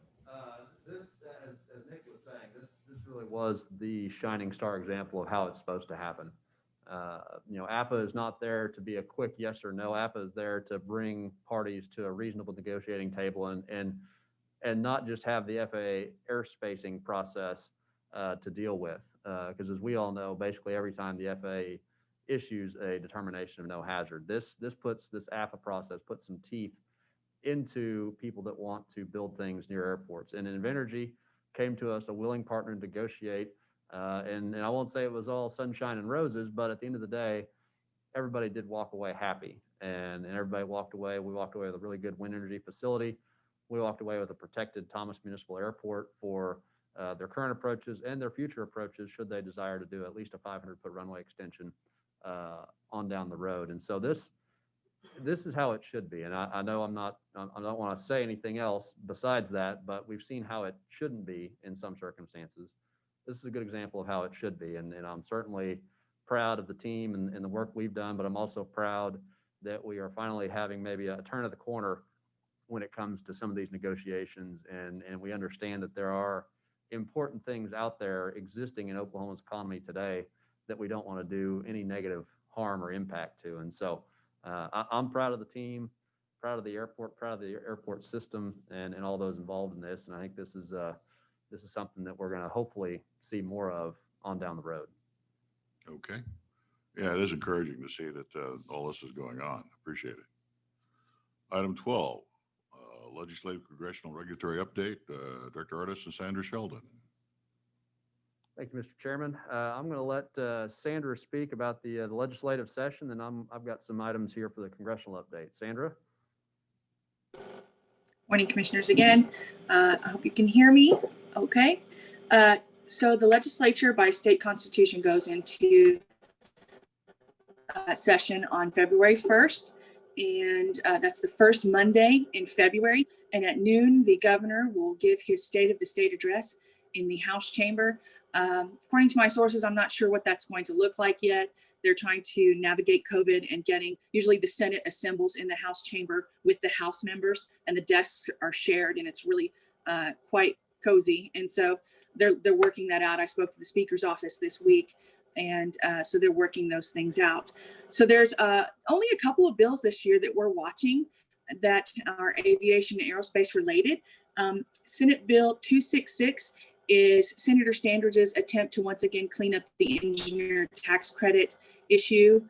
This, as Nick was saying, this really was the shining star example of how it's supposed to happen. APA is not there to be a quick yes or no. APA is there to bring parties to a reasonable negotiating table and not just have the FAA airspacing process to deal with. Because as we all know, basically every time the FAA issues a determination of no hazard, this APA process puts some teeth into people that want to build things near airports. And Invenergy came to us a willing partner to negotiate. And I won't say it was all sunshine and roses, but at the end of the day, everybody did walk away happy. And everybody walked away. We walked away with a really good wind energy facility. We walked away with a protected Thomas Municipal Airport for their current approaches and their future approaches, should they desire to do at least a 500-foot runway extension on down the road. And so this is how it should be. And I know I don't want to say anything else besides that, but we've seen how it shouldn't be in some circumstances. This is a good example of how it should be. And I'm certainly proud of the team and the work we've done, but I'm also proud that we are finally having maybe a turn of the corner when it comes to some of these negotiations. And we understand that there are important things out there existing in Oklahoma's economy today that we don't want to do any negative harm or impact to. And so I'm proud of the team, proud of the airport, proud of the airport system, and all those involved in this. And I think this is something that we're going to hopefully see more of on down the road. Okay. Yeah, it is encouraging to see that all this is going on. Appreciate it. Item 12, legislative congressional regulatory update. Director Artis and Sandra Sheldon. Thank you, Mr. Chairman. I'm going to let Sandra speak about the legislative session, and I've got some items here for the congressional update. Sandra? Morning, Commissioners, again. I hope you can hear me. Okay. So the legislature by state constitution goes into session on February 1st, and that's the first Monday in February. And at noon, the governor will give his State of the State address in the House chamber. According to my sources, I'm not sure what that's going to look like yet. They're trying to navigate COVID and usually the Senate assembles in the House chamber with the House members, and the desks are shared, and it's really quite cozy. And so they're working that out. I spoke to the Speaker's office this week, and so they're working those things out. So there's only a couple of bills this year that we're watching that are aviation and aerospace related. Senate Bill 266 is Senator Standridge's attempt to once again clean up the engineer tax credit issue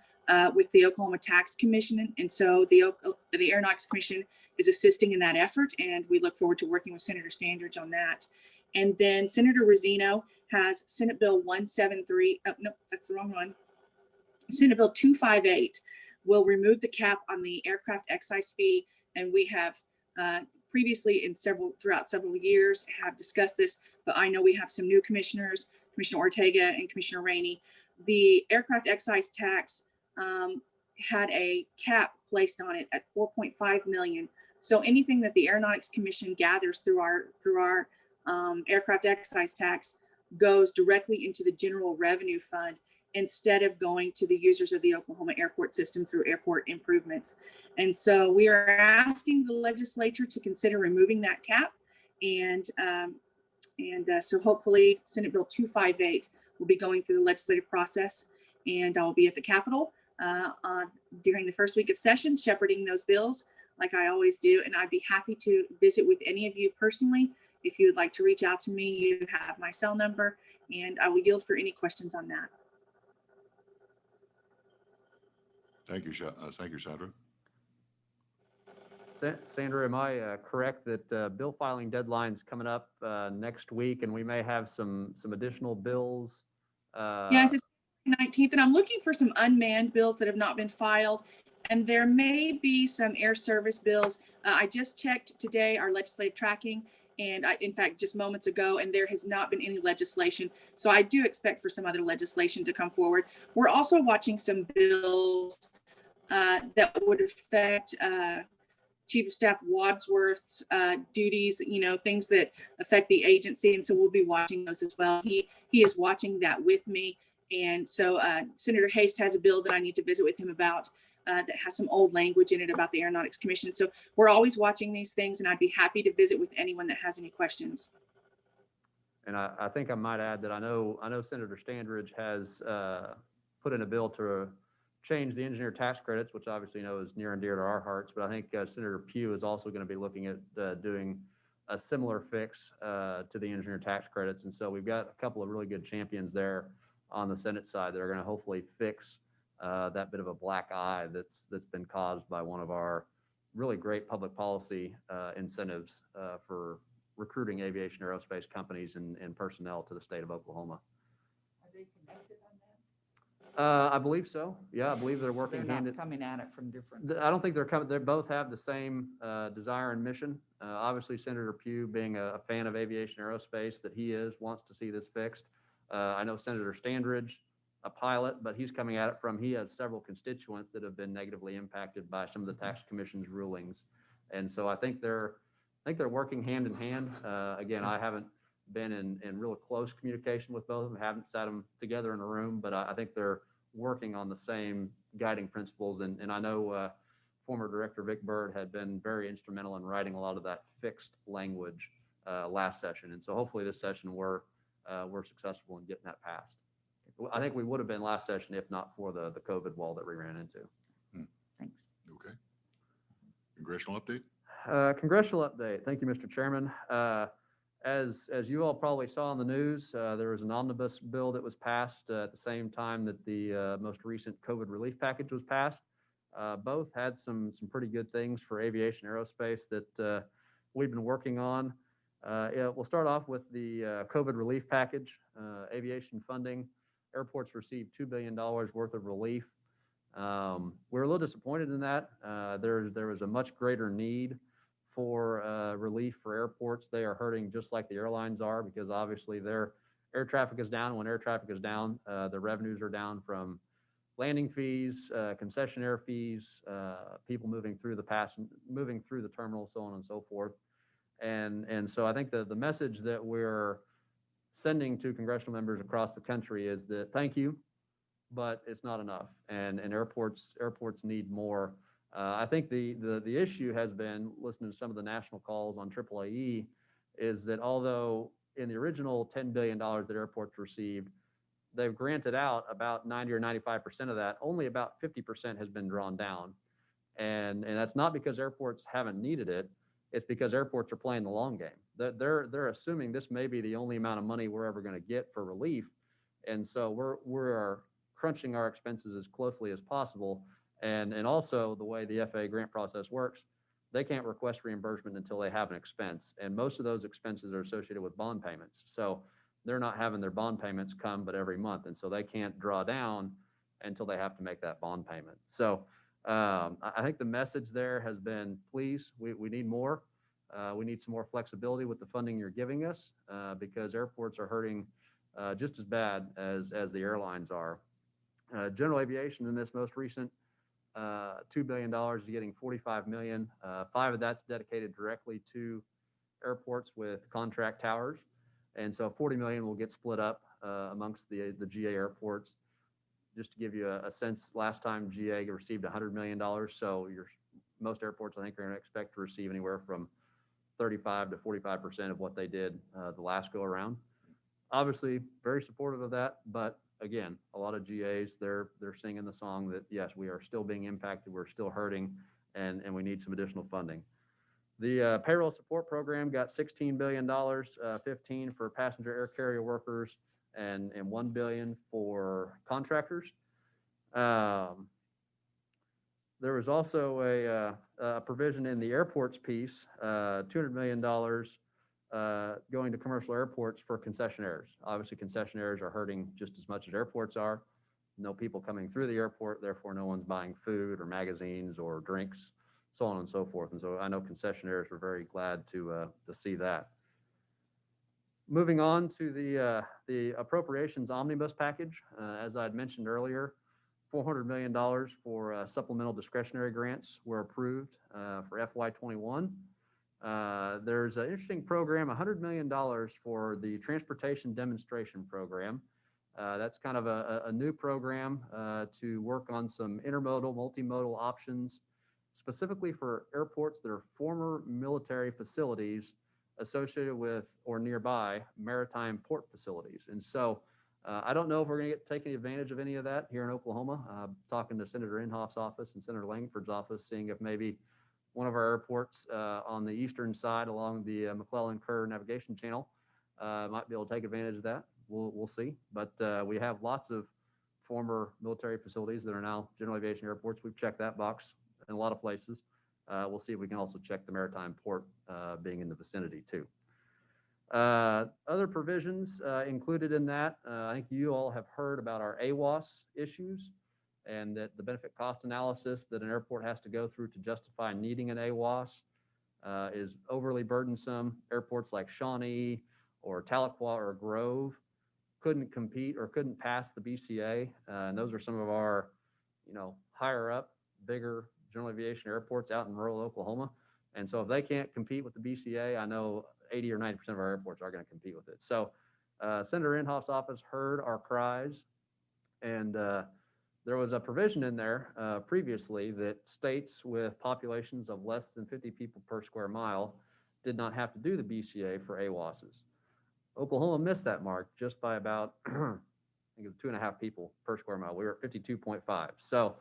with the Oklahoma Tax Commission. And so the Aeronautics Commission is assisting in that effort, and we look forward to working with Senator Standridge on that. And then Senator Rosino has Senate Bill 173. Oh, no, that's the wrong one. Senate Bill 258 will remove the cap on the aircraft excise fee. And we have previously throughout several years have discussed this, but I know we have some new commissioners, Commissioner Ortega and Commissioner Rainey. The aircraft excise tax had a cap placed on it at 4.5 million. So anything that the Aeronautics Commission gathers through our aircraft excise tax goes directly into the general revenue fund instead of going to the users of the Oklahoma airport system through airport improvements. And so we are asking the legislature to consider removing that cap. And so hopefully Senate Bill 258 will be going through the legislative process, and I'll be at the Capitol during the first week of session, shepherding those bills like I always do. And I'd be happy to visit with any of you personally. If you would like to reach out to me, you have my cell number, and I will yield for any questions on that. Thank you, thank you, Sandra. Sandra, am I correct that bill filing deadline's coming up next week, and we may have some additional bills? Yes, it's 19th, and I'm looking for some unmanned bills that have not been filed, and there may be some air service bills. I just checked today our legislative tracking, and in fact, just moments ago, and there has not been any legislation. So I do expect for some other legislation to come forward. We're also watching some bills that would affect Chief of Staff Wadsworth's duties, things that affect the agency. And so we'll be watching those as well. He is watching that with me. And so Senator Haste has a bill that I need to visit with him about that has some old language in it about the Aeronautics Commission. So we're always watching these things, and I'd be happy to visit with anyone that has any questions. And I think I might add that I know Senator Standridge has put in a bill to change the engineer tax credits, which obviously is near and dear to our hearts. But I think Senator Pugh is also going to be looking at doing a similar fix to the engineer tax credits. And so we've got a couple of really good champions there on the Senate side that are going to hopefully fix that bit of a black eye that's been caused by one of our really great public policy incentives for recruiting aviation aerospace companies and personnel to the state of Oklahoma. Are they connected on that? I believe so. Yeah, I believe they're working They're hand not in. coming at it from different. I don't think they're coming. They both have the same desire and mission. Obviously, Senator Pugh, being a fan of aviation aerospace that he is, wants to see this fixed. I know Senator Standridge, a pilot, but he's coming at it from, he has several constituents that have been negatively impacted by some of the tax commission's rulings. And so I think they're working hand in hand. Again, I haven't been in real close communication with both of them, haven't sat them together in a room, but I think they're working on the same guiding principles. And I know former Director Vic Bird had been very instrumental in writing a lot of that fixed language last session. And so hopefully this session we're successful in getting that passed. I think we would have been last session if not for the COVID wall that we ran into. Thanks. Okay. Congressional update? Congressional update. Thank you, Mr. Chairman. As you all probably saw in the news, there was an omnibus bill that was passed at the same time that the most recent COVID relief package was passed. Both had some pretty good things for aviation aerospace that we've been working on. We'll start off with the COVID relief package, aviation funding. Airports received $2 billion worth of relief. We're a little disappointed in that. There was a much greater need for relief for airports. They are hurting just like the airlines are, because obviously their air traffic is down. When air traffic is down, the revenues are down from landing fees, concessionaire fees, people moving through the terminal, so on and so forth. And so I think the message that we're sending to congressional members across the country is that thank you, but it's not enough, and airports need more. I think the issue has been, listening to some of the national calls on AAAE, is that although in the original $10 billion that airports received, they've granted out about 90 or 95% of that, only about 50% has been drawn down. And that's not because airports haven't needed it. It's because airports are playing the long game. They're assuming this may be the only amount of money we're ever going to get for relief. And so we're crunching our expenses as closely as possible. And also the way the FAA grant process works, they can't request reimbursement until they have an expense. And most of those expenses are associated with bond payments. So they're not having their bond payments come but every month. And so they can't draw down until they have to make that bond payment. So I think the message there has been, please, we need more. We need some more flexibility with the funding you're giving us because airports are hurting just as bad as the airlines are. General aviation in this most recent $2 billion is getting $45 million. 5 of that's dedicated directly to airports with contract towers. And so 40 million will get split up amongst the GA airports. Just to give you a sense, last time GA received $100 million. So most airports, I think, are going to expect to receive anywhere from 35 to 45% of what they did the last go around. Obviously, very supportive of that, but again, a lot of GAs, they're singing the song that, yes, we are still being impacted, we're still hurting, and we need some additional funding. The payroll support program got $16 billion, 15 for passenger air carrier workers, and $1 billion for contractors. There was also a provision in the airports piece, $200 million going to commercial airports for concessionaires. Obviously, concessionaires are hurting just as much as airports are. No people coming through the airport, therefore no one's buying food or magazines or drinks, so on and so forth. And so I know concessionaires were very glad to see that. Moving on to the appropriations omnibus package, as I had mentioned earlier, $400 million for supplemental discretionary grants were approved for FY21. There's an interesting program, $100 million for the transportation demonstration program. That's kind of a new program to work on some intermodal, multimodal options, specifically for airports that are former military facilities associated with or nearby maritime port facilities. And so I don't know if we're going to take any advantage of any of that here in Oklahoma. Talking to Senator Inhofe's office and Senator Langford's office, seeing if maybe one of our airports on the eastern side along the McClellan-Kerr navigation channel might be able to take advantage of that. We'll see. But we have lots of former military facilities that are now general aviation airports. We've checked that box in a lot of places. We'll see if we can also check the maritime port being in the vicinity too. Other provisions included in that, I think you all have heard about our AWOS issues and that the benefit cost analysis that an airport has to go through to justify needing an AWOS is overly burdensome. Airports like Shawnee or Tahlequah or Grove couldn't compete or couldn't pass the BCA. And those are some of our, higher up, bigger general aviation airports out in rural Oklahoma. And so if they can't compete with the BCA, I know 80 or 90% of our airports are going to compete with it. So Senator Inhofe's office heard our cries, and there was a provision in there previously that states with populations of less than 50 people per square mile did not have to do the BCA for AWOSs. Oklahoma missed that mark just by about, I think it was 2.5 people per square mile. We were at 52.5. So,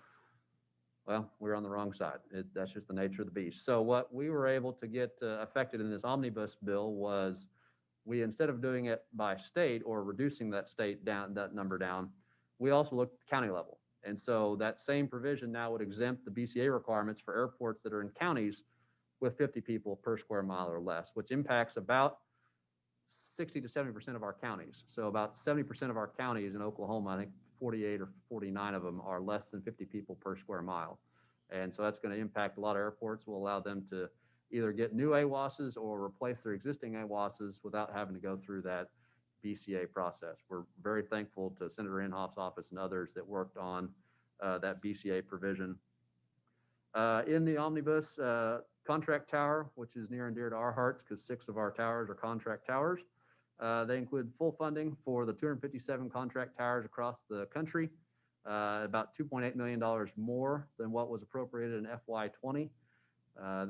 well, we were on the wrong side. That's just the nature of the beast. So what we were able to get affected in this omnibus bill was we, instead of doing it by state or reducing that number down, we also looked at county level. And so that same provision now would exempt the BCA requirements for airports that are in counties with 50 people per square mile or less, which impacts about 60 to 70% of our counties. So about 70% of our counties in Oklahoma, I think 48 or 49 of them are less than 50 people per square mile. And so that's going to impact a lot of airports, will allow them to either get new AWOSs or replace their existing AWOSs without having to go through that BCA process. We're very thankful to Senator Inhofe's office and others that worked on that BCA provision. In the omnibus contract tower, which is near and dear to our hearts because 6 of our towers are contract towers, they include full funding for the 257 contract towers across the country, about $2.8 million more than what was appropriated in FY20.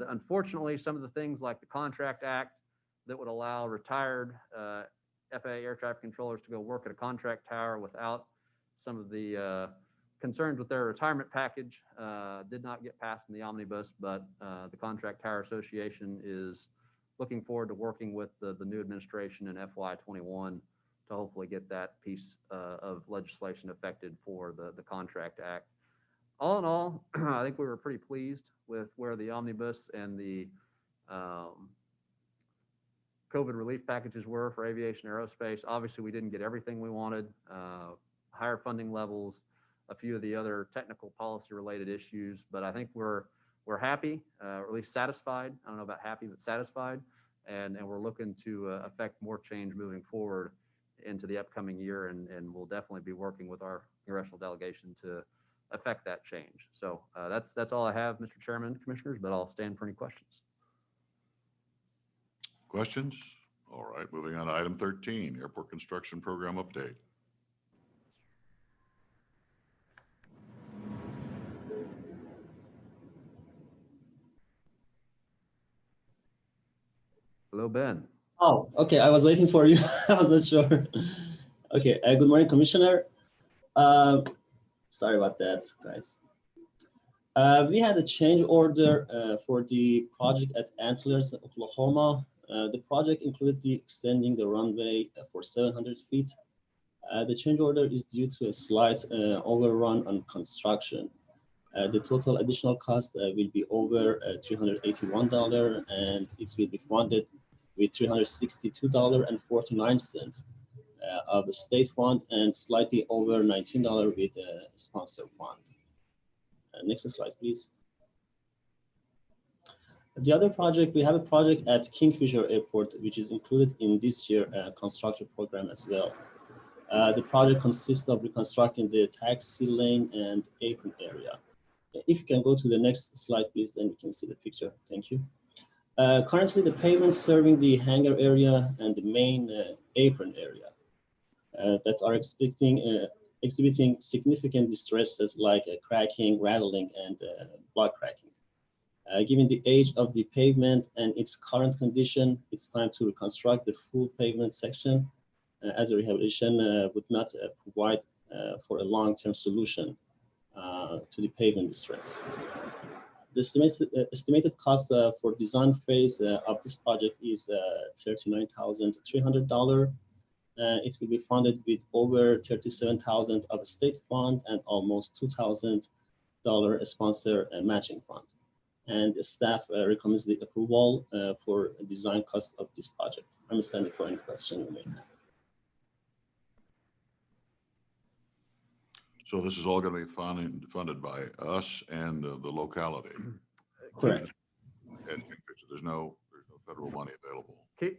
Unfortunately, some of the things like the Contract Act that would allow retired FAA air traffic controllers to go work at a contract tower without some of the concerns with their retirement package did not get passed in the omnibus, but the Contract Tower Association is looking forward to working with the new administration in FY21 to hopefully get that piece of legislation affected for the Contract Act. all in all, I think we were pretty pleased with where the omnibus and the COVID relief packages were for aviation aerospace. Obviously, we didn't get everything we wanted, higher funding levels, a few of the other technical policy related issues, but I think we're happy, or at least satisfied. I don't know about happy, but satisfied. And we're looking to affect more change moving forward into the upcoming year. And we'll definitely be working with our congressional delegation to affect that change. So that's all I have, Mr. Chairman, Commissioners, but I'll stand for any questions. Questions? All right, moving on to item 13, airport construction program update. Hello, Ben. Oh, okay. I was waiting for you. I was not sure. Okay. Good morning, Commissioner. Sorry about that, guys. We had a change order for the project at Antlers, Oklahoma. The project included extending the runway for 700 feet. The change order is due to a slight overrun on construction. The total additional cost will be over $381, and it will be funded with $362.49 of the state fund and slightly over $19 with a sponsor fund. Next slide, please. The other project, we have a project at Kingfisher Airport, which is included in this year's construction program as well. The project consists of reconstructing the taxi lane and apron area. If you can go to the next slide, please, then you can see the picture. Thank you. Currently, the pavement serving the hangar area and the main apron area that are exhibiting significant distresses like cracking, rattling, and block cracking. Given the age of the pavement and its current condition, it's time to reconstruct the full pavement section as a rehabilitation would not provide for a long-term solution to the pavement distress. The estimated cost for design phase of this project is $39,300. It will be funded with over $37,000 of a state fund and almost $2,000 sponsor matching fund. And the staff recommends the approval for design costs of this project. I'm standing for any question you may have. So this is all going to be funded by us and the locality. Correct. And there's no federal money available.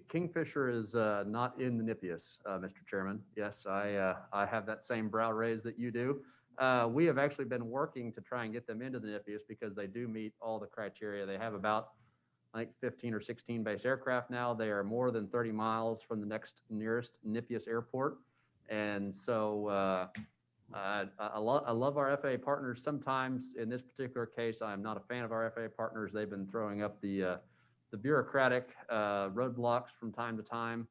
Kingfisher is not in the NIPIUS, Mr. Chairman. Yes, I have that same brow raise that you do. We have actually been working to try and get them into the NIPIUS because they do meet all the criteria. They have about, I think, 15 or 16 based aircraft now. They are more than 30 miles from the next nearest NIPIUS airport. And so I love our FAA partners. Sometimes in this particular case, I'm not a fan of our FAA partners. They've been throwing up the bureaucratic roadblocks from time to time.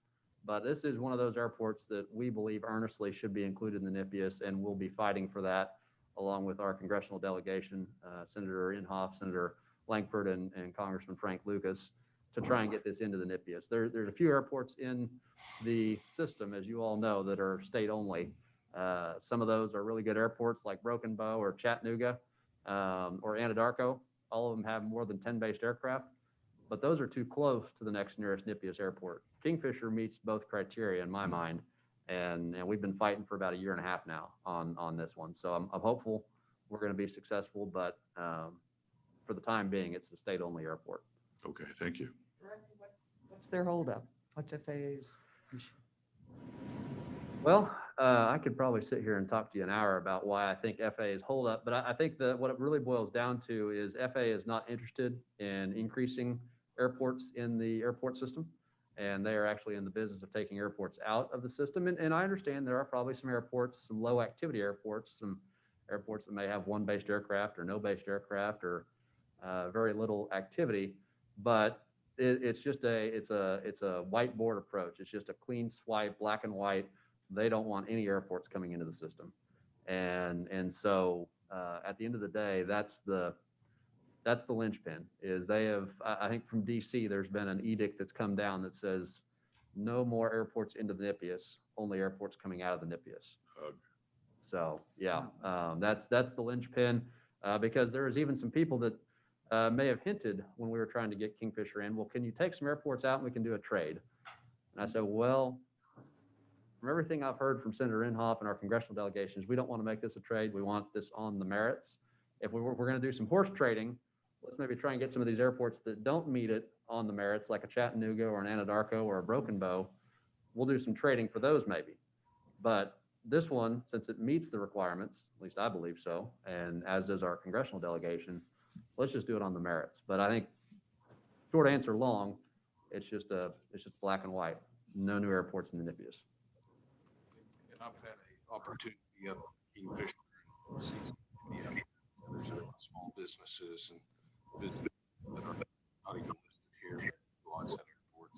But this is one of those airports that we believe earnestly should be included in the NIPIUS, and we'll be fighting for that along with our congressional delegation, Senator Inhofe, Senator Lankford, and Congressman Frank Lucas, to try and get this into the NIPIUS. There's a few airports in the system, as you all know, that are state only. Some of those are really good airports like Broken Bow or Chattanooga or Anadarko. All of them have more than 10 based aircraft, but those are too close to the next nearest NIPIUS airport. Kingfisher meets both criteria in my mind, and we've been fighting for about a year and a half now on this one. So I'm hopeful we're going to be successful, but for the time being, it's the state only airport. Okay, thank you. What's their holdup? What's FAA's issue? Well, I could probably sit here and talk to you an hour about why I think FAA is hold up, but I think that what it really boils down to is FAA is not interested in increasing airports in the airport system, and they are actually in the business of taking airports out of the system. And I understand there are probably some airports, some low activity airports, some airports that may have one based aircraft or no based aircraft or very little activity, but it's just it's a whiteboard approach. It's just a clean swipe, black and white. They don't want any airports coming into the system. And so at the end of the day, that's the linchpin is they have, I think from DC, there's been an edict that's come down that says no more airports into the NIPIUS, only airports coming out of the NIPIUS. So yeah, that's the linchpin. because there was even some people that may have hinted when we were trying to get Kingfisher in, well, can you take some airports out and we can do a trade? And I said, well, from everything I've heard from Senator Inhofe and our congressional delegations, we don't want to make this a trade. We want this on the merits. If we're going to do some horse trading, let's maybe try and get some of these airports that don't meet it on the merits, like a Chattanooga or an Anadarko or a Broken Bow. We'll do some trading for those maybe. But this one, since it meets the requirements, at least I believe so, and as does our congressional delegation, let's just do it on the merits. But I think, short answer long, it's just black and white. No new airports in the NIPIAS. And I've had an opportunity of Kingfisher and India. There's small businesses and businesses that are not even listed here that utilize that airport.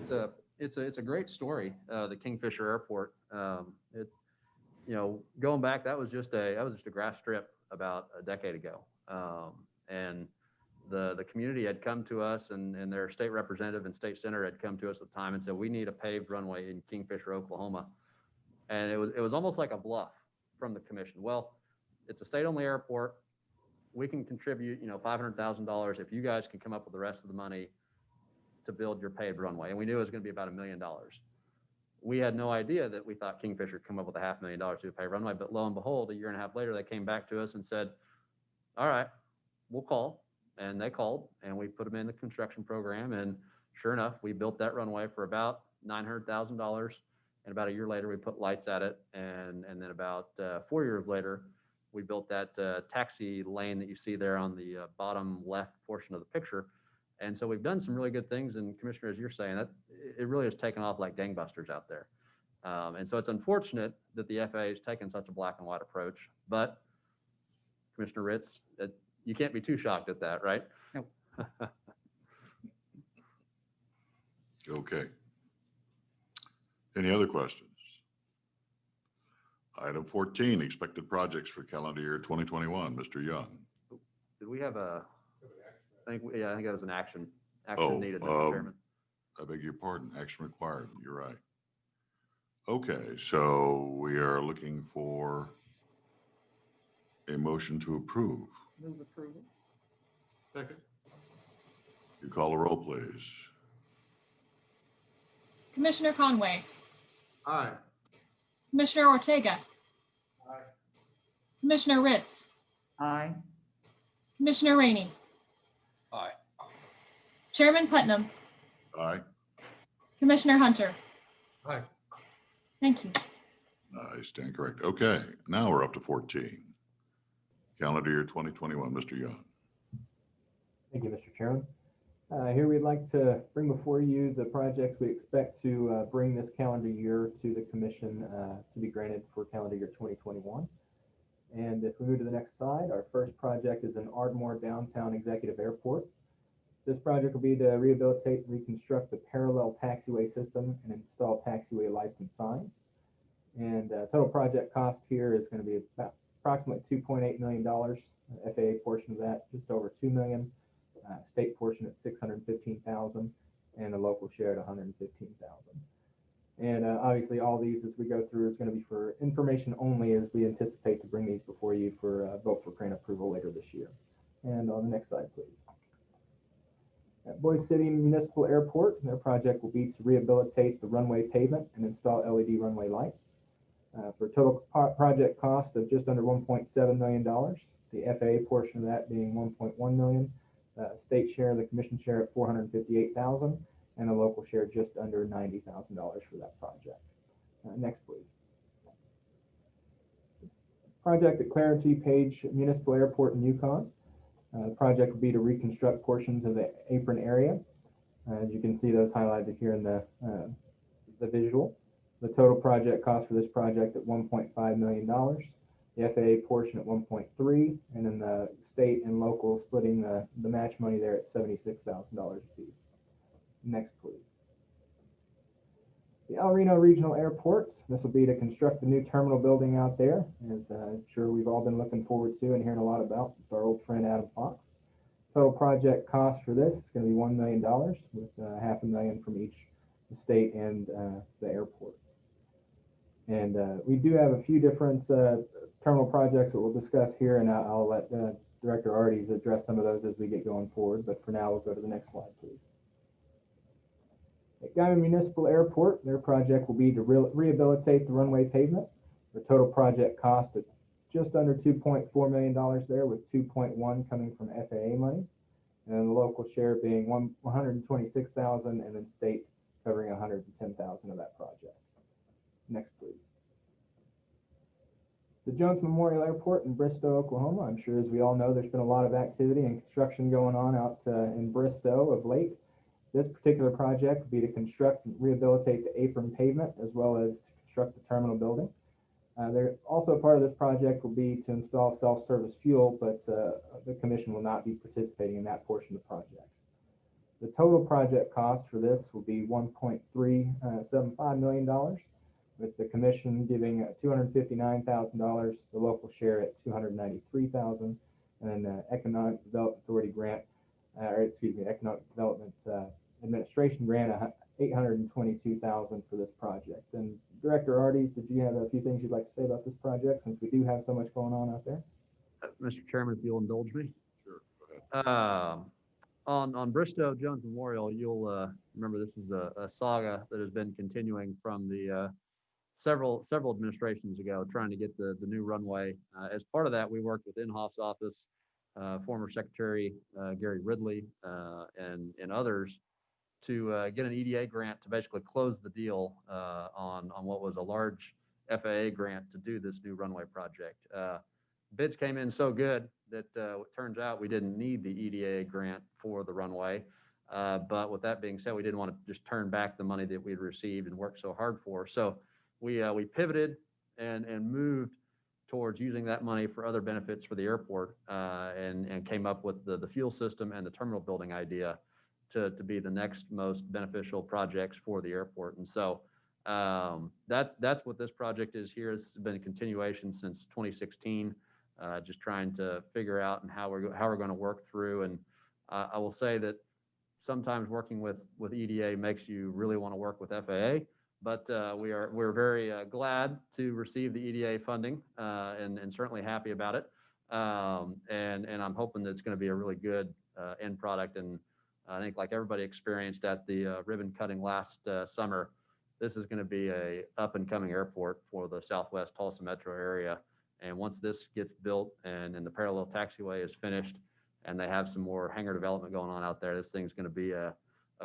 So It's a great story, the Kingfisher Airport. Going back, that was just a grass strip about a decade ago, and the community had come to us, and their state representative and state senator had come to us at the time and said, we need a paved runway in Kingfisher, Oklahoma, and it was almost like a bluff from the commission. Well, it's a state-only airport. We can contribute, $500,000 if you guys can come up with the rest of the money to build your paved runway. And we knew it was going to be about $1 million. We had no idea that we thought Kingfisher would come up with $500,000 to do a paved runway. But lo and behold, a year and a half later, they came back to us and said, all right, we'll call. And they called, and we put them in the construction program. And sure enough, we built that runway for about $900,000. And about a year later, we put lights at it. And then about 4 years later, we built that taxi lane that you see there on the bottom left portion of the picture. And so we've done some really good things. And Commissioner, as you're saying, that it really has taken off like gangbusters out there. And so it's unfortunate that the FAA has taken such a black and white approach. But Commissioner Ritz, you can't be too shocked at that, right? Nope. Okay. Any other questions? Item 14, expected projects for calendar year 2021. Mr. Young. Did we have I think that was an action Oh, needed, Mr. Chairman. I beg your pardon, action required. You're right. Okay, so we are looking for a motion to approve. Move approval. Second. You call the roll, please. Commissioner Conway, Aye. Commissioner Ortega, Aye. Commissioner Ritz, Aye. Commissioner Rainey, aye. Chairman Putnam, Aye. Commissioner Hunter. Aye. Thank you. I stand correct. Okay, now we're up to 14. Calendar year 2021, Mr. Young. Thank you, Mr. Chairman. Here we'd like to bring before you the projects we expect to bring this calendar year to the commission to be granted for calendar year 2021. And if we move to the next slide, our first project is in Ardmore Downtown Executive Airport. This project will be to rehabilitate and reconstruct the parallel taxiway system and install taxiway lights and signs. And total project cost here is going to be about approximately $2.8 million. FAA portion of that just over $2 million. State portion at $615,000, and a local share at $115,000. And obviously, all these as we go through is going to be for information only, as we anticipate to bring these before you for vote for grant approval later this year. And on the next slide, please. At Boise City Municipal Airport, their project will be to rehabilitate the runway pavement and install LED runway lights. For a total project cost of just under $1.7 million, the FAA portion of that being $1.1 million. State share, the commission share at $458,000, and a local share just under $90,000 for that project. Next, please. Project at Clarence E. Page Municipal Airport in Yukon. The project will be to reconstruct portions of the apron area. As you can see, those highlighted here in the visual. The total project cost for this project at $1.5 million. The FAA portion at 1.3, and then the state and local splitting the match money there at $76,000 a piece. Next, please. The El Reno Regional Airport. This will be to construct the new terminal building out there, as I'm sure we've all been looking forward to and hearing a lot about with our old friend Adam Fox. Total project cost for this is going to be $1 million, with $500,000 from each the state and the airport. And we do have a few different terminal projects that we'll discuss here, and I'll let Director Arties address some of those as we get going forward. But for now, we'll go to the next slide, please. At Guyman Municipal Airport, their project will be to rehabilitate the runway pavement. The total project cost of just under $2.4 million there, with 2.1 coming from FAA monies, and then the local share being $126,000, and then state covering $110,000 of that project. Next, please. The Jones Memorial Airport in Bristow, Oklahoma. I'm sure, as we all know, there's been a lot of activity and construction going on out in Bristow of late. This particular project would be to construct and rehabilitate the apron pavement, as well as to construct the terminal building. Also part of this project will be to install self-service fuel, but the commission will not be participating in that portion of the project. The total project cost for this will be $1.375 million, with the commission giving $259,000, the local share at $293,000, and then the Economic Development Authority grant, Economic Development Administration grant, $822,000 for this project. And Director Arties, did you have a few things you'd like to say about this project, since we do have so much going on out there? Mr. Chairman, if you'll indulge me. Sure, go ahead. On Bristow Jones Memorial, you'll remember this is a saga that has been continuing from the several administrations ago, trying to get the new runway. As part of that, we worked with Inhofe's office, former Secretary Gary Ridley, and others to get an EDA grant to basically close the deal on what was a large FAA grant to do this new runway project. Bids came in so good that it turns out we didn't need the EDA grant for the runway. But with that being said, we didn't want to just turn back the money that we'd received and worked so hard for. So we pivoted and moved towards using that money for other benefits for the airport, and came up with the fuel system and the terminal building idea to be the next most beneficial projects for the airport. And so that's what this project is here. It's been a continuation since 2016, just trying to figure out and how we're going to work through. And I will say that sometimes working with EDA makes you really want to work with FAA, but we're very glad to receive the EDA funding, and certainly happy about it. And I'm hoping that it's going to be a really good end product. And I think, like everybody experienced at the ribbon cutting last summer, this is going to be a up and coming airport for the Southwest Tulsa metro area. And once this gets built and the parallel taxiway is finished, and they have some more hangar development going on out there, this thing's going to be a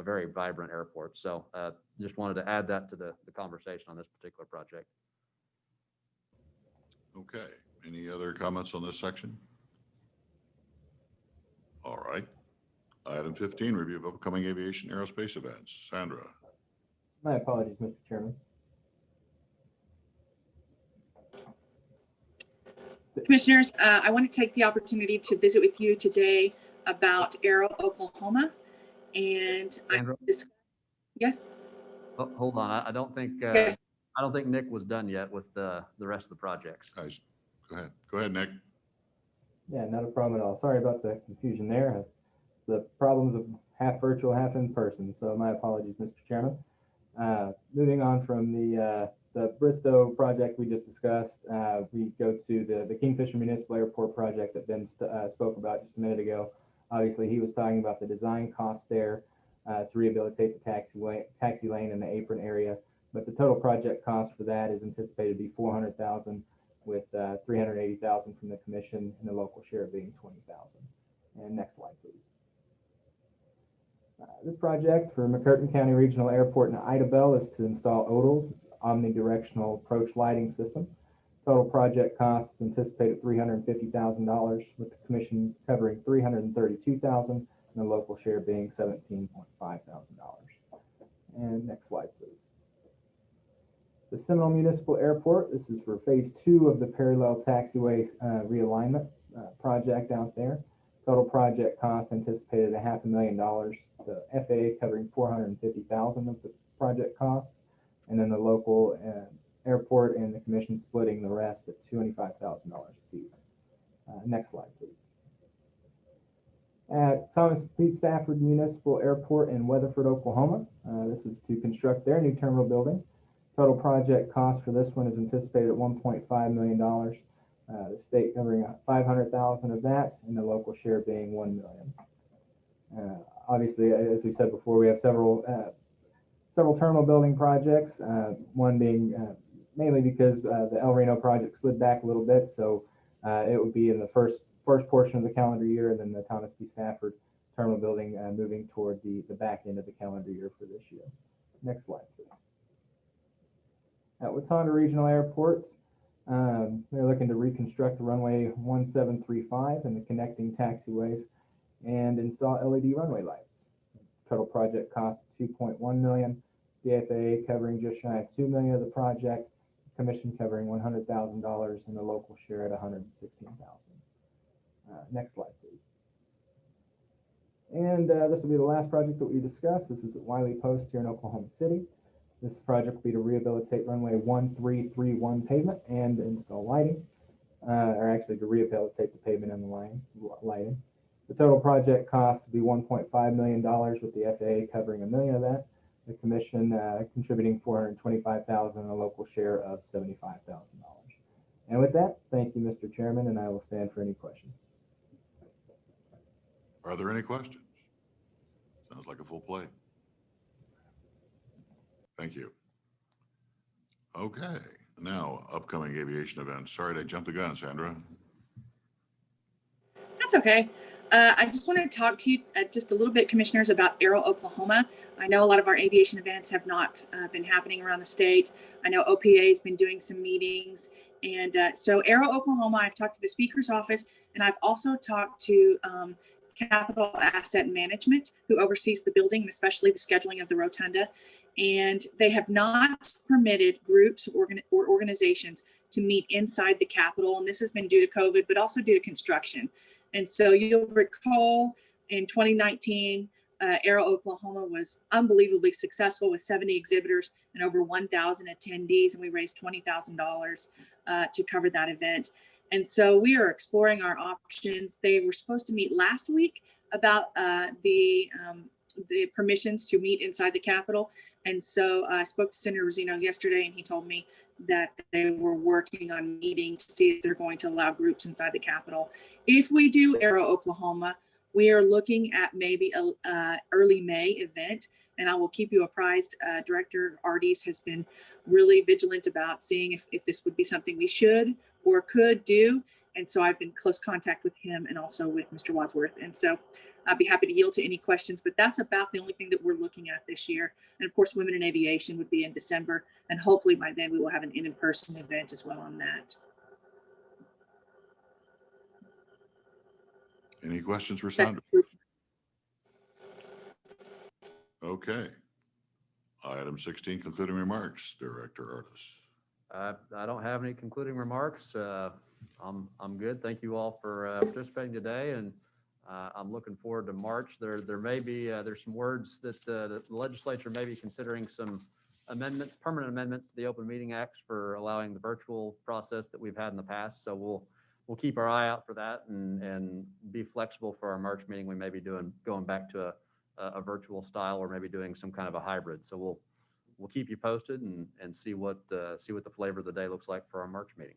very vibrant airport. So just wanted to add that to the conversation on this particular project. Okay, any other comments on this section? All right. Item 15, review of upcoming aviation aerospace events. Sandra. My apologies, Mr. Chairman. Commissioners, I want to take the opportunity to visit with you today about Aero, Oklahoma. And yes. Oh, hold on, I don't think Yes. I don't think Nick was done yet with the rest of the projects. Guys, go ahead, Nick. Yeah, not a problem at all. Sorry about the confusion there. The problems of half virtual, half in person. So my apologies, Mr. Chairman. Moving on from the Bristow project we just discussed, we go to the Kingfisher Municipal Airport project that Ben spoke about just a minute ago. Obviously, he was talking about the design costs there to rehabilitate the taxi lane and the apron area. But the total project cost for that is anticipated to be $400,000, with $380,000 from the commission and the local share being $20,000. And next slide, please. This project for McCurtain County Regional Airport in Idabel is to install odles, omnidirectional approach lighting system. Total project costs anticipated $350,000, with the commission covering $332,000 and the local share being $17.5 thousand. And next slide, please. The Seminole Municipal Airport, this is for phase 2 of the parallel taxiway realignment project out there. Total project cost anticipated $500,000. The FAA covering $450,000 of the project cost, and then the local airport and the commission splitting the rest at $25,000 apiece. Next slide, please. At Thomas P. Stafford Municipal Airport in Weatherford, Oklahoma, this is to construct their new terminal building. Total project cost for this one is anticipated at $1.5 million. The state covering $500,000 of that, and the local share being $1 million. Obviously, as we said before, we have several terminal building projects. One being mainly because the El Reno project slid back a little bit, so it would be in the first portion of the calendar year, and then the Thomas B. Stafford terminal building moving toward the back end of the calendar year for this year. Next slide, please. At Watauga Regional Airport, they're looking to reconstruct the runway 1735 and the connecting taxiways and install LED runway lights. Total project cost $2.1 million. The FAA covering just shy of $2 million of the project, Commission covering $100,000, and the local share at $116,000. Next slide, please. And this will be the last project that we discuss. This is at Wiley Post here in Oklahoma City. This project will be to rehabilitate runway 1331 pavement and install lighting, or actually to rehabilitate the pavement and the lighting. The total project cost will be $1.5 million, with the FAA covering $1 million of that. The Commission contributing $425,000 and a local share of $75,000. And with that, thank you, Mr. Chairman, and I will stand for any questions. Are there any questions? Sounds like a full plate. Thank you. Okay, now upcoming aviation events. Sorry to jump the gun, Sandra. That's okay. I just wanted to talk to you just a little bit, Commissioners, about Aero Oklahoma. I know a lot of our aviation events have not been happening around the state. I know OPA has been doing some meetings. And so Aero Oklahoma, I've talked to the Speaker's office, and I've also talked to Capital Asset Management, who oversees the building, and especially the scheduling of the rotunda. And they have not permitted groups or organizations to meet inside the Capitol. And this has been due to COVID, but also due to construction. And so you'll recall in 2019, Aero Oklahoma was unbelievably successful with 70 exhibitors and over 1,000 attendees, and we raised $20,000 to cover that event. And so we are exploring our options. They were supposed to meet last week about the permissions to meet inside the Capitol. And so I spoke to Senator Rosino yesterday, and he told me that they were working on meeting to see if they're going to allow groups inside the Capitol. If we do Aero Oklahoma, we are looking at maybe a early May event, and I will keep you apprised. Director Artis has been really vigilant about seeing if this would be something we should or could do. And so I've been in close contact with him and also with Mr. Wadsworth. And so I'd be happy to yield to any questions, but that's about the only thing that we're looking at this year. And of course, Women in Aviation would be in December, and hopefully by then we will have an in-person event as well on that. Any questions for Sandra? Okay. Item 16, concluding remarks, Director Artis. I don't have any concluding remarks. I'm good. Thank you all for participating today, and I'm looking forward to March. There may be there's some words that the legislature may be considering some amendments, permanent amendments to the Open Meeting Act for allowing the virtual process that we've had in the past. So we'll keep our eye out for that and be flexible for our March meeting. We may be going back to a virtual style, or maybe doing some kind of a hybrid. So we'll keep you posted and see what the flavor of the day looks like for our March meeting.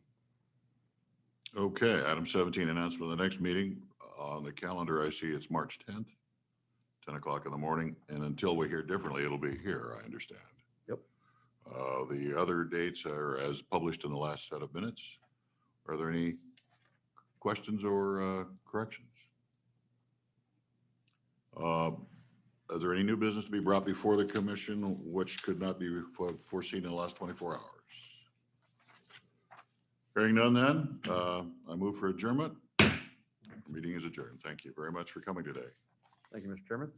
Okay, item 17, announcement of the next meeting. On the calendar, I see it's March 10th, 10 o'clock in the morning. And until we hear differently, it'll be here, I understand. Yep. The other dates are as published in the last set of minutes. Are there any questions or corrections? Is there any new business to be brought before the commission which could not be foreseen in the last 24 hours? Hearing none then, I move for adjournment. Meeting is adjourned. Thank you very much for coming today. Thank you, Mr. Chairman.